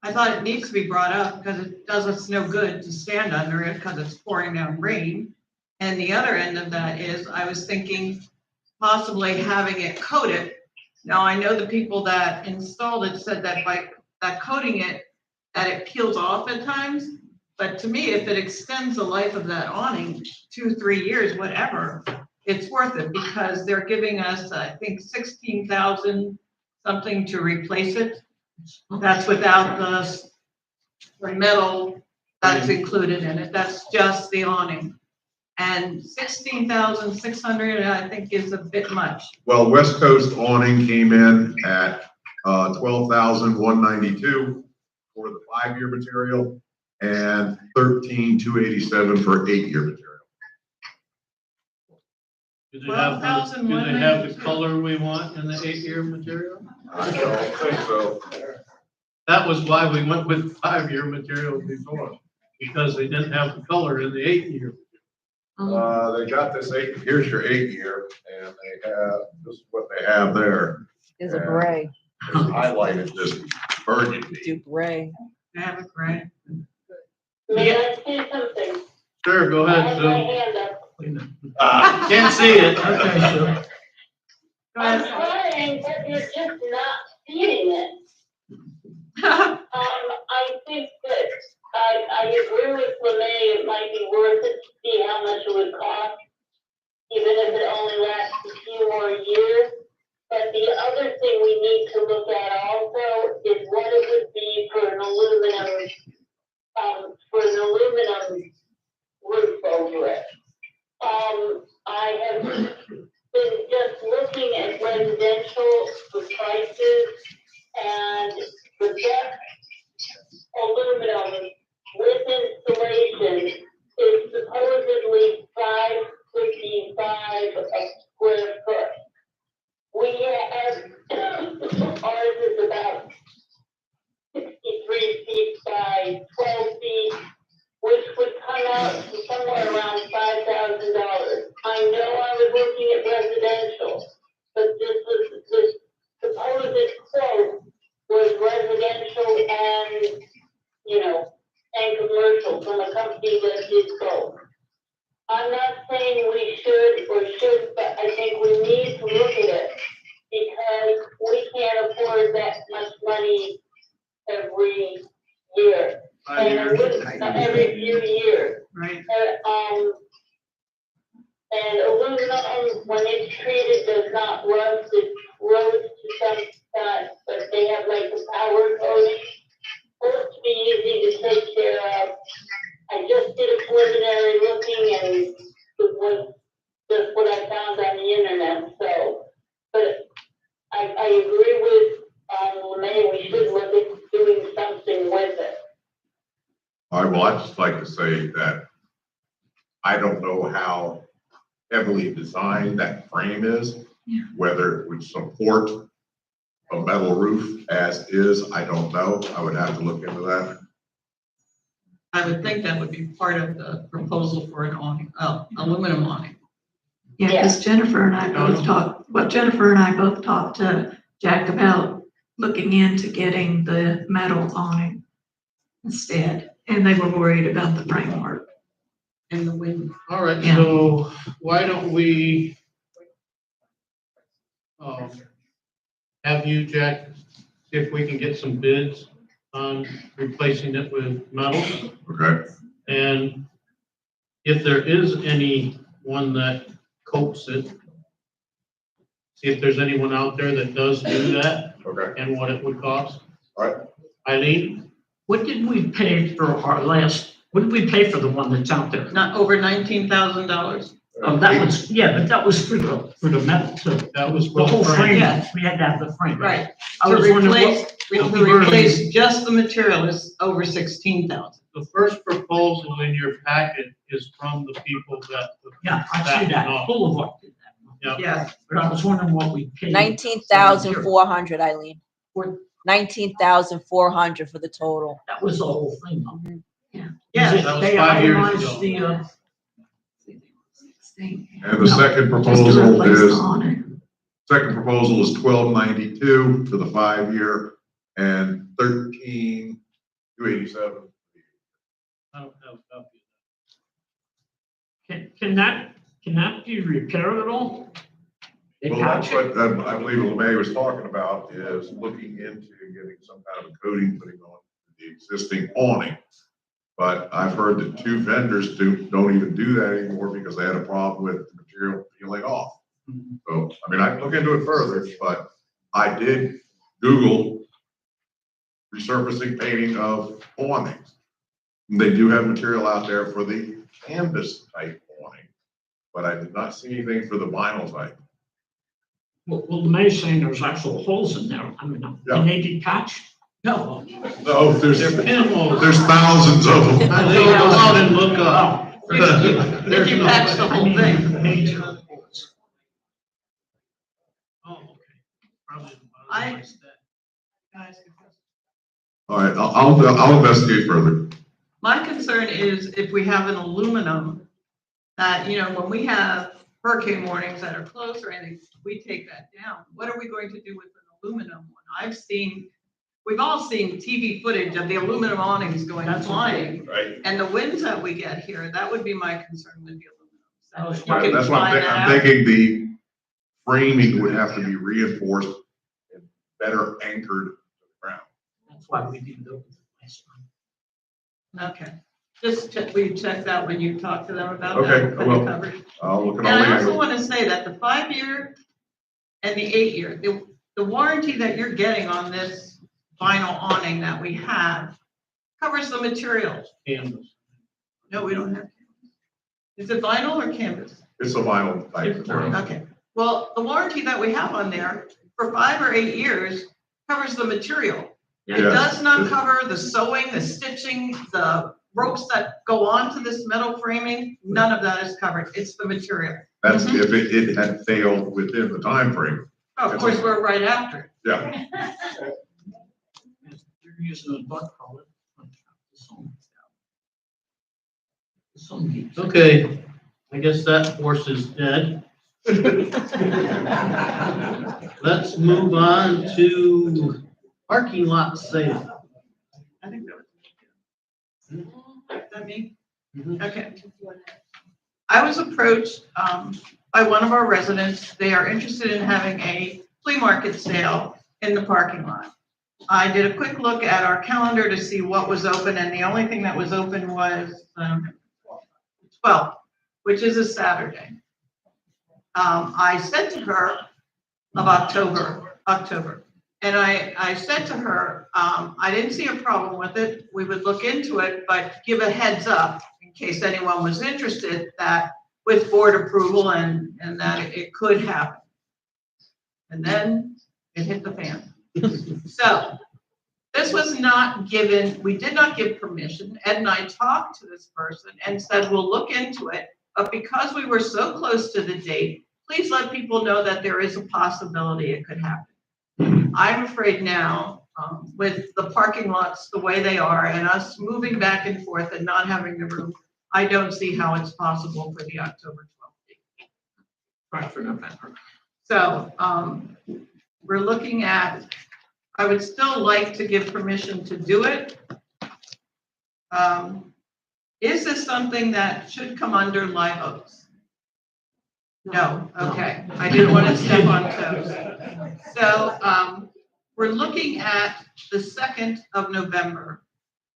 Speaker 3: I thought it needs to be brought up because it does us no good to stand under it because it's pouring down rain. And the other end of that is I was thinking possibly having it coated. Now, I know the people that installed it said that by coating it, that it peels off at times. But to me, if it extends the life of that awning 2-3 years, whatever, it's worth it because they're giving us, I think, 16,000 something to replace it. That's without the metal that's included in it. That's just the awning. And 16,600, I think, is a bit much.
Speaker 4: Well, West Coast awning came in at $12,192 for the 5-year material and $13,287 for 8-year material.
Speaker 1: Do they have the color we want in the 8-year material?
Speaker 4: I don't think so.
Speaker 1: That was why we went with 5-year material before, because they didn't have the color in the 8-year.
Speaker 4: They got this here's your 8-year, and they have, this is what they have there.
Speaker 13: Is a gray.
Speaker 4: It's highlighted this burgundy.
Speaker 13: Do gray.
Speaker 3: I have a gray.
Speaker 5: May I say something?
Speaker 1: Sure, go
Speaker 5: I
Speaker 1: ahead,
Speaker 5: have
Speaker 1: Sue.
Speaker 5: my hand up.
Speaker 1: Can't see it. Okay, Sue.
Speaker 5: I'm trying, but you're just not seeing it. I think that I agree with LeMay, it might be worth it to see how much it would cost, even if it only lasts a few more years. But the other thing we need to look at also is what it would be for an aluminum roof over it. I have been just looking at residential agree with, LeMay, we should look at doing something with it.
Speaker 4: All right, well, I'd just like to say that I don't know how heavily designed that frame is, whether it would support a metal roof as is, I don't know. I would have to look into that.
Speaker 3: I would think that would be part of the proposal for an awning, aluminum awning.
Speaker 18: Yeah, because Jennifer and I both talked to Jack about looking into getting the metal awning instead, and they were worried about the framework.
Speaker 3: And the wind.
Speaker 1: All right,
Speaker 18: Yeah.
Speaker 1: so why don't we have you, Jack, see if we can get some bids on replacing it with metal?
Speaker 4: Okay.
Speaker 1: And if there is anyone that coats it, see if there's anyone out there that does do that.
Speaker 4: Okay.
Speaker 1: And what it would cost.
Speaker 4: All right.
Speaker 6: Eileen, what did we pay for our last, what did we pay for the one that's out there?
Speaker 3: Not over $19,000.
Speaker 6: Oh, that was, yeah, but that was for the metal too.
Speaker 1: That was
Speaker 6: The whole frame,
Speaker 3: Yeah.
Speaker 6: we had to have the frame.
Speaker 3: Right.
Speaker 6: I
Speaker 3: To
Speaker 6: was wondering
Speaker 3: replace,
Speaker 6: what
Speaker 3: to
Speaker 6: we were-
Speaker 3: replace just the material is over 16,000.
Speaker 1: The first proposal in your packet is from the people that.
Speaker 6: Yeah, I see that, Boulevard did that.
Speaker 1: Yeah.
Speaker 3: Yes.
Speaker 6: But I was wondering what we paid.
Speaker 13: 19,400, Eileen. 19,400 for the total.
Speaker 6: That was the whole thing.
Speaker 3: Yeah.
Speaker 6: Is it-
Speaker 1: That was
Speaker 6: they
Speaker 1: 5 years
Speaker 6: itemized
Speaker 1: ago.
Speaker 6: the,
Speaker 4: And the second proposal is $12.92 for the 5 year and $13,287.
Speaker 1: I don't have a copy.
Speaker 6: can that be repaired at all? They
Speaker 4: Well, that's
Speaker 6: patch it?
Speaker 4: what I believe LeMay was talking about, is looking into getting some kind of a coating putting on the existing awning. But I've heard that 2 vendors don't even do that anymore because they had a problem with the material peeling off. So, I mean, I can look into it further, but I did Google resurfacing painting of awnings. And they do have material out there for the canvas type awning, but I did not see anything for the vinyl type.
Speaker 6: Well, the May's saying there's actual holes in there. I mean, can they be patched? No.
Speaker 4: No, there's
Speaker 1: They're pinholes.
Speaker 4: thousands of them.
Speaker 1: I think go out and look up.
Speaker 3: If you patch the whole thing.
Speaker 6: Major holes.
Speaker 1: Oh, okay. Probably.
Speaker 4: All right, I'll investigate further.
Speaker 3: My concern is if we have an aluminum, that, when we have hurricane warnings that are close or anything, we take that down. What are we going to do with an aluminum one? We've all seen TV footage of the aluminum awnings going flying.
Speaker 4: Right.
Speaker 3: And the winds that we get here, that would be my concern with the aluminum.
Speaker 4: That's why I'm thinking the framing would have to be reinforced and better anchored to the ground.
Speaker 6: That's why we didn't go with the last time.
Speaker 3: Okay. Just will you check that when you talk to them about that?
Speaker 4: Okay, I will.
Speaker 3: Coverage?
Speaker 4: I'll look at
Speaker 3: And
Speaker 4: all
Speaker 3: I
Speaker 4: the
Speaker 3: also
Speaker 4: angles.
Speaker 3: want to say that the 5 year and the 8 year, the warranty that you're getting on this vinyl awning that we have covers the material.
Speaker 1: Canvas.
Speaker 3: No, we don't have. Is it vinyl or canvas?
Speaker 4: It's a vinyl type material.
Speaker 3: Okay. Well, the warranty that we have on there for 5 or 8 years covers the material. It
Speaker 4: Yes.
Speaker 3: does not cover the sewing, the stitching, the ropes that go onto this metal framing. None of that is covered. It's the material.
Speaker 4: That's if it had failed within the time frame.
Speaker 3: Oh, of course, we're right after.
Speaker 4: Yeah.
Speaker 6: You're using a butt color.
Speaker 1: Okay, I guess that horse is dead. Let's move on to parking lot sale.
Speaker 3: I think that was. Is that me? Okay. I was approached by one of our residents. They are interested in having a flea market sale in the parking lot. I did a quick look at our calendar to see what was open, and the only thing that was open was 12th, which is a Saturday. I said to her of October, and I said to her, I didn't see a problem with it. We would look into it, but give a heads up in case anyone was interested that with board approval and that it could happen. And then it hit the fan. So this was not given, we did not give permission. Ed and I talked to this person and said, we'll look into it. But because we were so close to the date, please let people know that there is a possibility it could happen. I'm afraid now, with the parking lots the way they are and us moving back and forth and not having the room, I don't see how it's possible for the October 12th date.
Speaker 6: Right, for November.
Speaker 3: So, we're looking at, I would still like to give permission to do it. Is this something that should come under Live Oaks? No, okay, I didn't want to step on toes. So, we're looking at the 2nd of November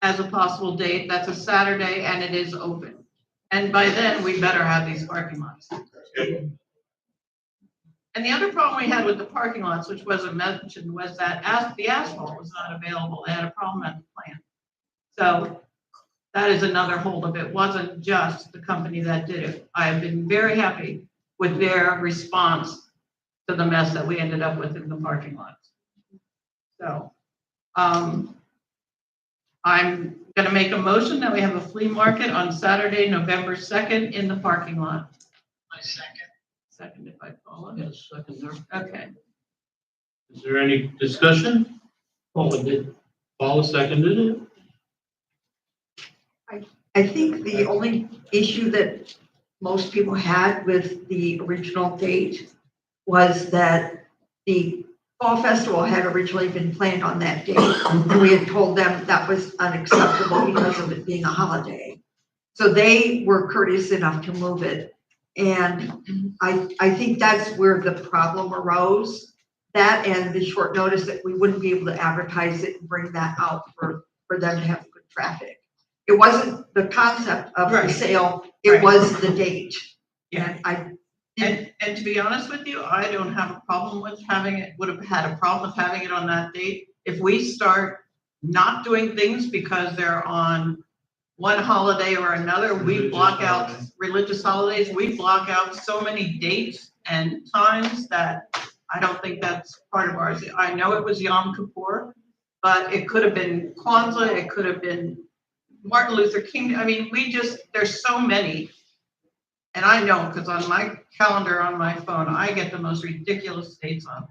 Speaker 3: as a possible date. That's a Saturday and it is open. And by then, we better have these parking lots. And the other problem we had with the parking lots, which wasn't mentioned, was that the asphalt was not available. They had a problem at the plant. So that is another holdup. It wasn't just the company that did it. I have been very happy with their response to the mess that we ended up with in the parking lots. So I'm going to make a motion that we have a flea market on Saturday, November 2nd in the parking lot.
Speaker 11: My second.
Speaker 3: Seconded by Paula.
Speaker 6: Yes, second there.
Speaker 3: Okay.
Speaker 1: Is there any discussion?
Speaker 6: Paula did.
Speaker 1: Paula seconded it.
Speaker 2: I think the only issue that most people had with the original date was that the Fall Festival had originally been planned on that date. And we had told them that was unacceptable because of it being a holiday. So they were courteous enough to move it. And I think that's where the problem arose. That and the short notice that we wouldn't be able to advertise it and bring that out for them to have good traffic. It wasn't the concept of the sale, it was the date.
Speaker 3: Yeah. And to be honest with you, I don't have a problem with having it, would have had a problem with having it on that date. If we start not doing things because they're on one holiday or another, we block out religious holidays, we block out so many dates and times that I don't think that's part of ours. I know it was Yom Kippur, but it could have been Kwanzaa, it could have been Martin Luther King. I mean, there's so many. And I know, because on my calendar on my phone, I get the most ridiculous dates on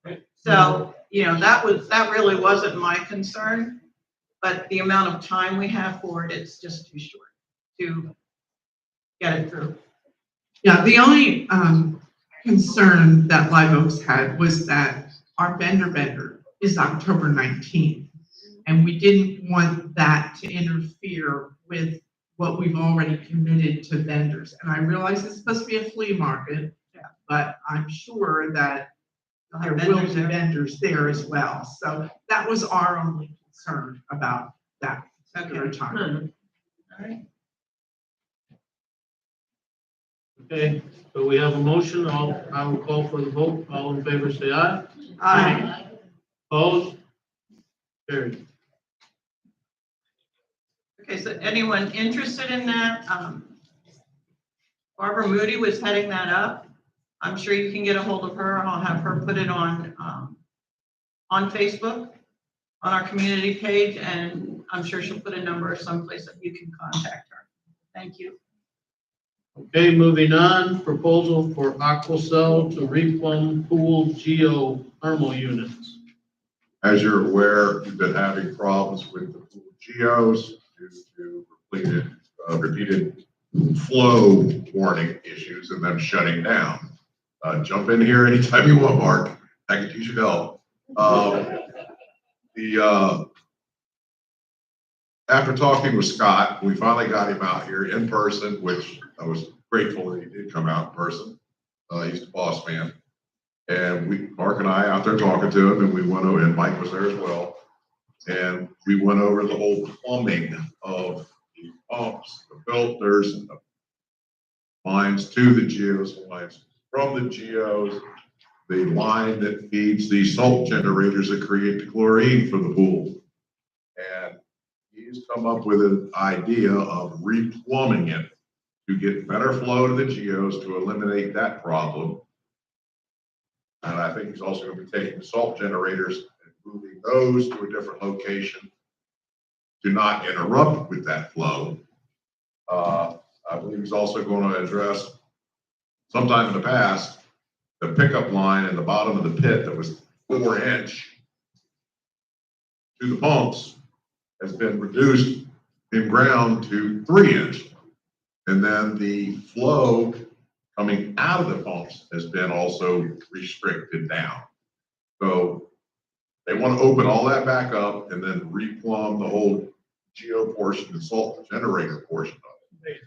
Speaker 3: there. So, that really wasn't my concern, but the amount of time we have for it, it's just too short to get it through.
Speaker 14: Yeah, the only concern that Live Oaks had was that our vendor is October 19th. And we didn't want that to interfere with what we've already committed to vendors. And I realize it's supposed to be a flea market, but I'm sure that there will be vendors there as well. So that was our only concern about that particular time.
Speaker 3: All right.
Speaker 1: Okay, so we have a motion. I will call for the vote. All in favor, say aye.
Speaker 3: Aye.
Speaker 1: Opposed? Carried.
Speaker 3: Okay, so anyone interested in that? Barbara Moody was heading that up. I'm sure you can get a hold of her. I'll have her put it on Facebook, on our community page, and I'm sure she'll put a number someplace that you can contact her. Thank you.
Speaker 1: Okay, moving on, proposal for Aquacell to replumb pool geothermal units.
Speaker 4: As you're aware, we've been having problems with the pool geos due to repeated flow warning issues and them shutting down. Jump in here anytime you want, Mark. I can teach you help. After talking with Scott, we finally got him out here in person, which I was grateful that he did come out in person. He's the boss man. And Mark and I out there talking to him, and we went over, and Mike was there as well. And we went over the whole plumbing of the pumps, the filters, and the lines to the geos, lines from the geos, the line that feeds the salt generators that create the chlorine for the pool. And he's come up with an idea of replumbing it to get better flow to the geos to eliminate that problem. And I think he's also gonna be taking the salt generators and moving those to a different location to not interrupt with that flow. I believe he's also going to address, sometime in the past, the pickup line in the bottom of the pit that was 4-inch to the pumps has been reduced in ground to 3-inch. And then the flow coming out of the pumps has been also restricted down. So they want to open all that back up and then replumb the whole geo portion and salt generator portion of it.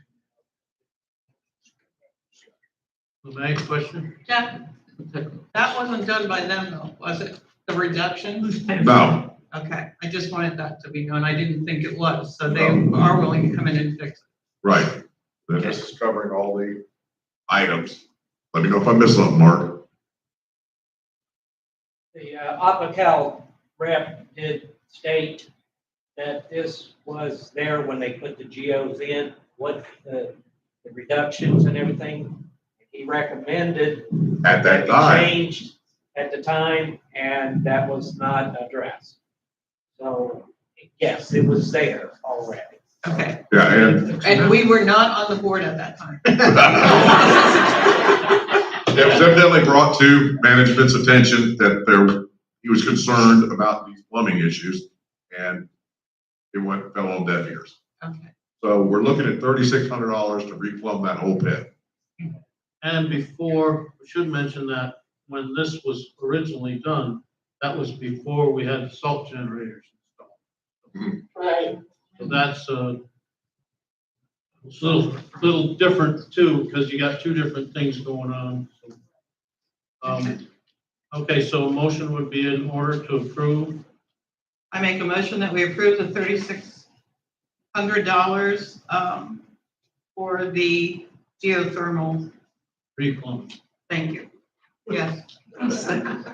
Speaker 1: May, question?
Speaker 3: Jeff, that wasn't done by them though, was it? The reduction?
Speaker 4: No.
Speaker 3: Okay, I just wanted that to be known. I didn't think it was, so they are willing to come in and fix it.
Speaker 4: Right. Then this is covering all the items. Let me know if I missed something, Mark.
Speaker 6: The Apocal rep did state that this was there when they put the geos in, what the reductions and everything. He recommended
Speaker 4: At that
Speaker 6: be
Speaker 4: time.
Speaker 6: changed at the time, and that was not addressed. So, yes, it was there already.
Speaker 3: Okay.
Speaker 4: Yeah, and
Speaker 3: And we were not on the board at that time.
Speaker 4: it was evidently brought to management's attention that he was concerned about these plumbing issues, and it fell on deaf ears.
Speaker 3: Okay.
Speaker 4: So we're looking at $3,600 to replumb that whole pit.
Speaker 1: And before, we should mention that when this was originally done, that was before we had salt generators installed.
Speaker 5: Right.
Speaker 1: So that's it's a little different too, because you got two different things going on. Okay, so a motion would be in order to approve.
Speaker 3: I make a motion that we approve the $3,600 for the geothermal.
Speaker 1: Replumb.
Speaker 3: Thank you. Yes.
Speaker 5: Second.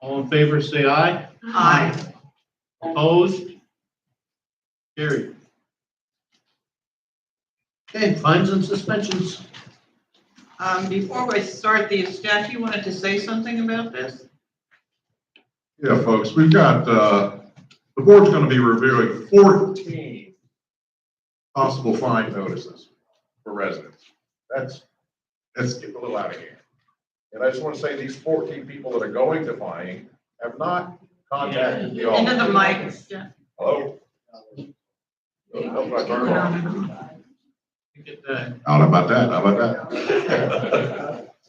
Speaker 1: All in favor, say aye.
Speaker 3: Aye.
Speaker 1: Opposed? Carried. Okay, fines and suspensions.
Speaker 3: Before we start these, Jack, you wanted to say something about this?
Speaker 4: Yeah, folks, we've got, the board's gonna be reviewing 14 possible fine notices for residents. That's getting a little out of hand. And I just want to say these 14 people that are going to fine have not contacted the office.
Speaker 3: Into the mic. Yeah.
Speaker 4: Hello? That's my turn on.
Speaker 1: How
Speaker 4: about that?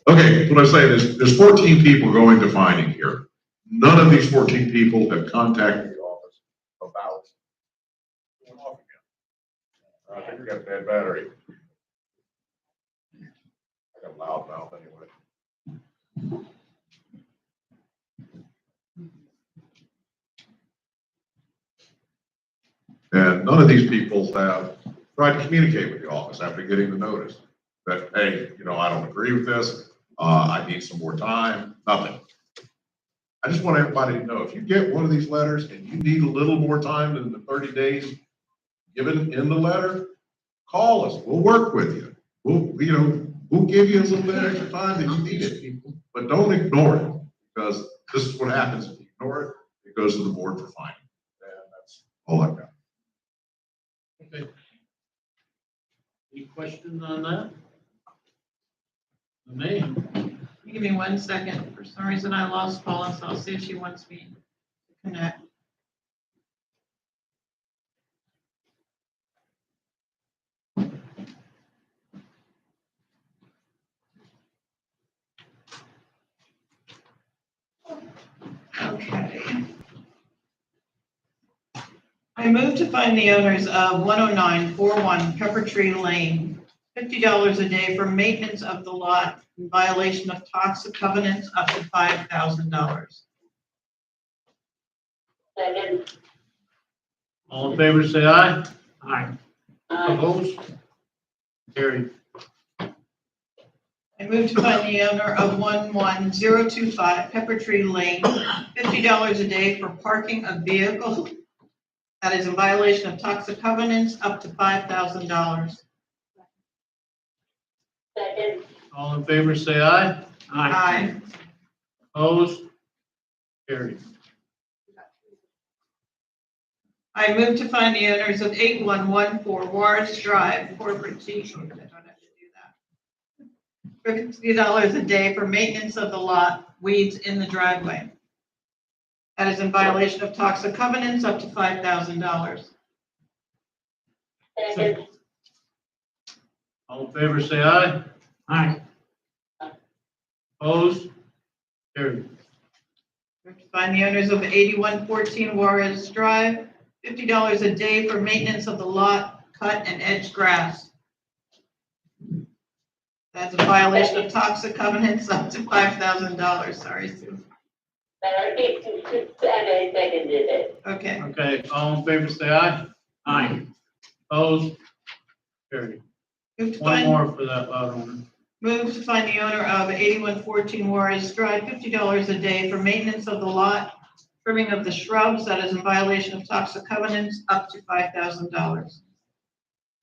Speaker 4: Okay, what I'm saying is, there's 14 people going to fining here. None of these 14 people have contacted the office about going off again. I think we got a bad battery. I got a loud mouth anyway. And none of these people have tried to communicate with the office after getting the notice that, hey, I don't agree with this. I need some more time. Nothing. I just want everybody to know, if you get one of these letters and you need a little more time than the 30 days given in the letter, call us. We'll work with you. We'll give you a little bit extra time that you need it, people. But don't ignore it, because this is what happens if you ignore it. It goes to the board for fining. And that's all I've got.
Speaker 1: Okay. Any questions on that? Me?
Speaker 3: Give me 1 second. For some reason, I lost Paula, so I'll see if she wants me to connect. Okay. I move to fine the owners of 10941 Pepper Tree Lane $50 a day for maintenance of the lot in violation of toxic covenants up to $5,000.
Speaker 5: Second.
Speaker 1: All in favor, say aye.
Speaker 6: Aye.
Speaker 1: Opposed? Carried.
Speaker 3: I move to fine the owner of 11025 Pepper Tree Lane $50 a day for parking a vehicle that is in violation of toxic covenants up to $5,000.
Speaker 5: Second.
Speaker 1: All in favor, say aye.
Speaker 3: Aye.
Speaker 1: Opposed? Carried.
Speaker 3: I move to find the owners of 8114 Warris Drive, Corporate Chief. I don't have to do that. $50 a day for maintenance of the lot, weeds in the driveway. That is in violation of toxic covenants up to $5,000.
Speaker 5: Second.
Speaker 1: All in favor, say aye.
Speaker 6: Aye.
Speaker 1: Opposed? Carried.
Speaker 3: Move to find the owners of 8114 Juarez Drive, $50 a day for maintenance of the lot, cut and edge grass. That's a violation of toxic covenants up to $5,000. Sorry, Sue.
Speaker 5: I seconded it.
Speaker 3: Okay.
Speaker 1: Okay, all in favor, say aye.
Speaker 6: Aye.
Speaker 1: Opposed? Carried.
Speaker 3: Move to
Speaker 1: One
Speaker 3: find-
Speaker 1: more for that lot owner.
Speaker 3: Move to find the owner of 8114 Juarez Drive, $50 a day for maintenance of the lot, trimming of the shrubs that is in violation of toxic covenants up to $5,000.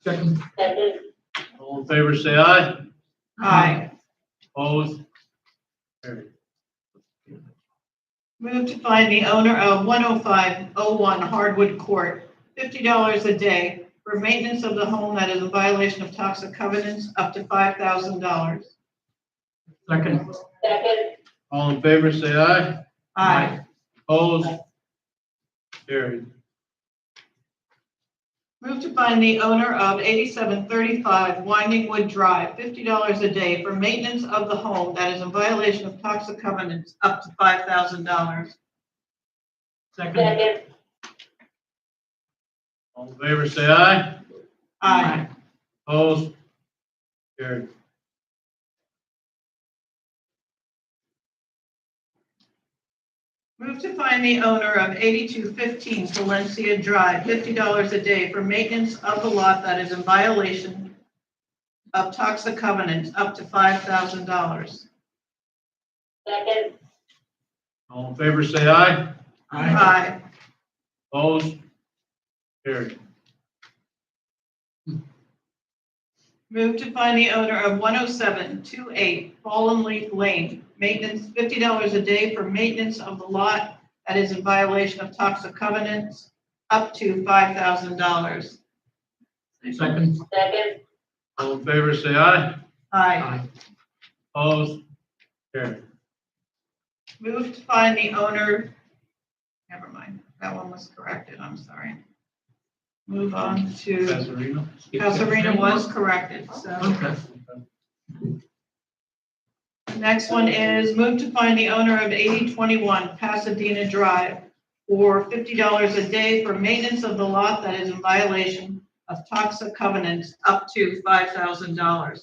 Speaker 6: Second.
Speaker 5: Second.
Speaker 1: All in favor, say aye.
Speaker 3: Aye.
Speaker 1: Opposed? Carried.
Speaker 3: Move to find the owner of 10501 Hardwood Court, $50 a day for maintenance of the home that is in violation of toxic covenants up to $5,000.
Speaker 6: Second.
Speaker 5: Second.
Speaker 1: All in favor, say aye.
Speaker 3: Aye.
Speaker 1: Opposed? Carried.
Speaker 3: Move to find the owner of 8735 Winding Wood Drive, $50 a day for maintenance of the home that is in violation of toxic covenants up to $5,000.
Speaker 6: Second.
Speaker 5: Second.
Speaker 1: All in favor, say aye.
Speaker 3: Aye.
Speaker 1: Opposed? Carried.
Speaker 3: Move to find the owner of 8215 Valencia Drive, $50 a day for maintenance of the lot that is in violation of toxic covenants up to $5,000.
Speaker 5: Second.
Speaker 1: All in favor, say aye.
Speaker 3: Aye.
Speaker 1: Opposed? Carried.
Speaker 3: Move to find the owner of 10728 Fallen Leaf Lane, maintenance, $50 a day for maintenance of the lot that is in violation of toxic covenants, up to $5,000.
Speaker 6: Second.
Speaker 5: Second.
Speaker 1: All in favor, say aye.
Speaker 3: Aye.
Speaker 1: Opposed? Carried.
Speaker 3: Move to find the owner, never mind, that one was corrected, I'm sorry. Move on to,
Speaker 1: Casuarina?
Speaker 3: Casarina was corrected, so.
Speaker 6: Okay.
Speaker 3: The next one is move to find the owner of 8021 Pasadena Drive for $50 a day for maintenance of the lot that is in violation of toxic covenants up to $5,000.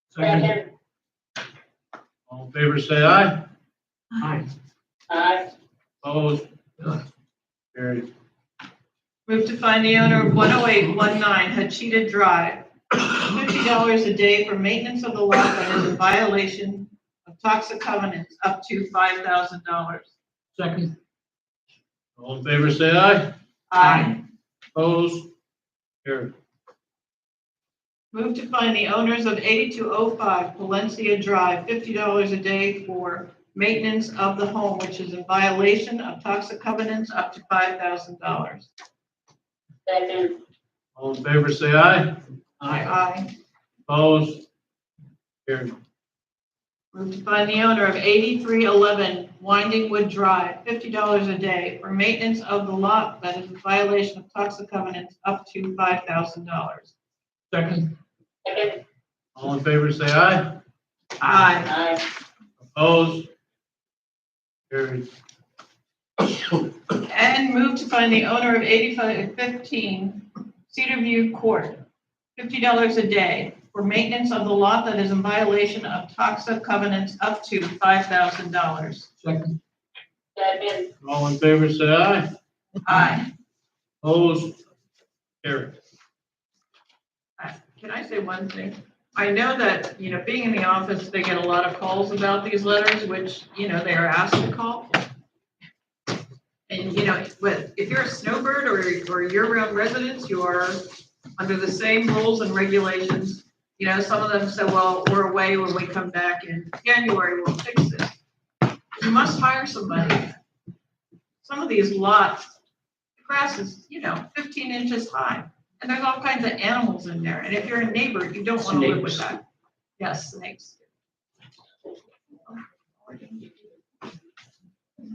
Speaker 5: Second.
Speaker 1: All in favor, say aye.
Speaker 6: Aye.
Speaker 5: Aye.
Speaker 1: Opposed? Carried.
Speaker 3: Move to find the owner of 10819 Hachita Drive, $50 a day for maintenance of the lot that is in violation of toxic covenants up to $5,000.
Speaker 6: Second.
Speaker 1: All in favor, say aye.
Speaker 3: Aye.
Speaker 1: Opposed? Carried.
Speaker 3: Move to find the owners of 8205 Valencia Drive, $50 a day for maintenance of the home, which is in violation of toxic covenants up to $5,000.
Speaker 5: Second.
Speaker 1: All in favor, say aye.
Speaker 3: Aye.
Speaker 1: Opposed? Carried.
Speaker 3: Move to find the owner of 8311 Winding Wood Drive, $50 a day for maintenance of the lot that is in violation of toxic covenants up to $5,000.
Speaker 6: Second.
Speaker 5: Second.
Speaker 1: All in favor, say aye.
Speaker 3: Aye.
Speaker 5: Aye.
Speaker 1: Opposed? Carried.
Speaker 3: And move to find the owner of 8515 Cedar View Court, $50 a day for maintenance of the lot that is in violation of toxic covenants up to $5,000.
Speaker 6: Second.
Speaker 5: Second.
Speaker 1: All in favor, say aye.
Speaker 3: Aye.
Speaker 1: Opposed? Carried.
Speaker 3: Can I say one thing? I know that, being in the office, they get a lot of calls about these letters, which, they are asked to call. And, if you're a snowbird or year-round residents, you are under the same rules and regulations You know, some of them said, well, we're away when we come back in January, we'll fix it. You must hire somebody. Some of these lots, the grass is, 15 inches high, and there's all kinds of animals in there, and if you're a neighbor, you don't want to live with
Speaker 6: Snakes.
Speaker 3: that. Yes, snakes.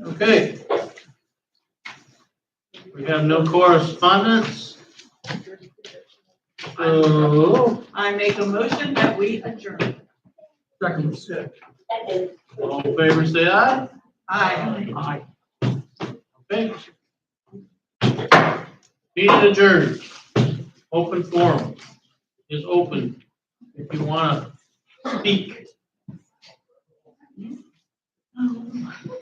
Speaker 1: Okay. We have no correspondence. So,
Speaker 3: I make a motion that we adjourn.
Speaker 6: Second.
Speaker 1: all in favor, say aye.
Speaker 3: Aye.
Speaker 6: Aye.
Speaker 1: Okay. Meeting adjourned. Open forum is open if you want to speak.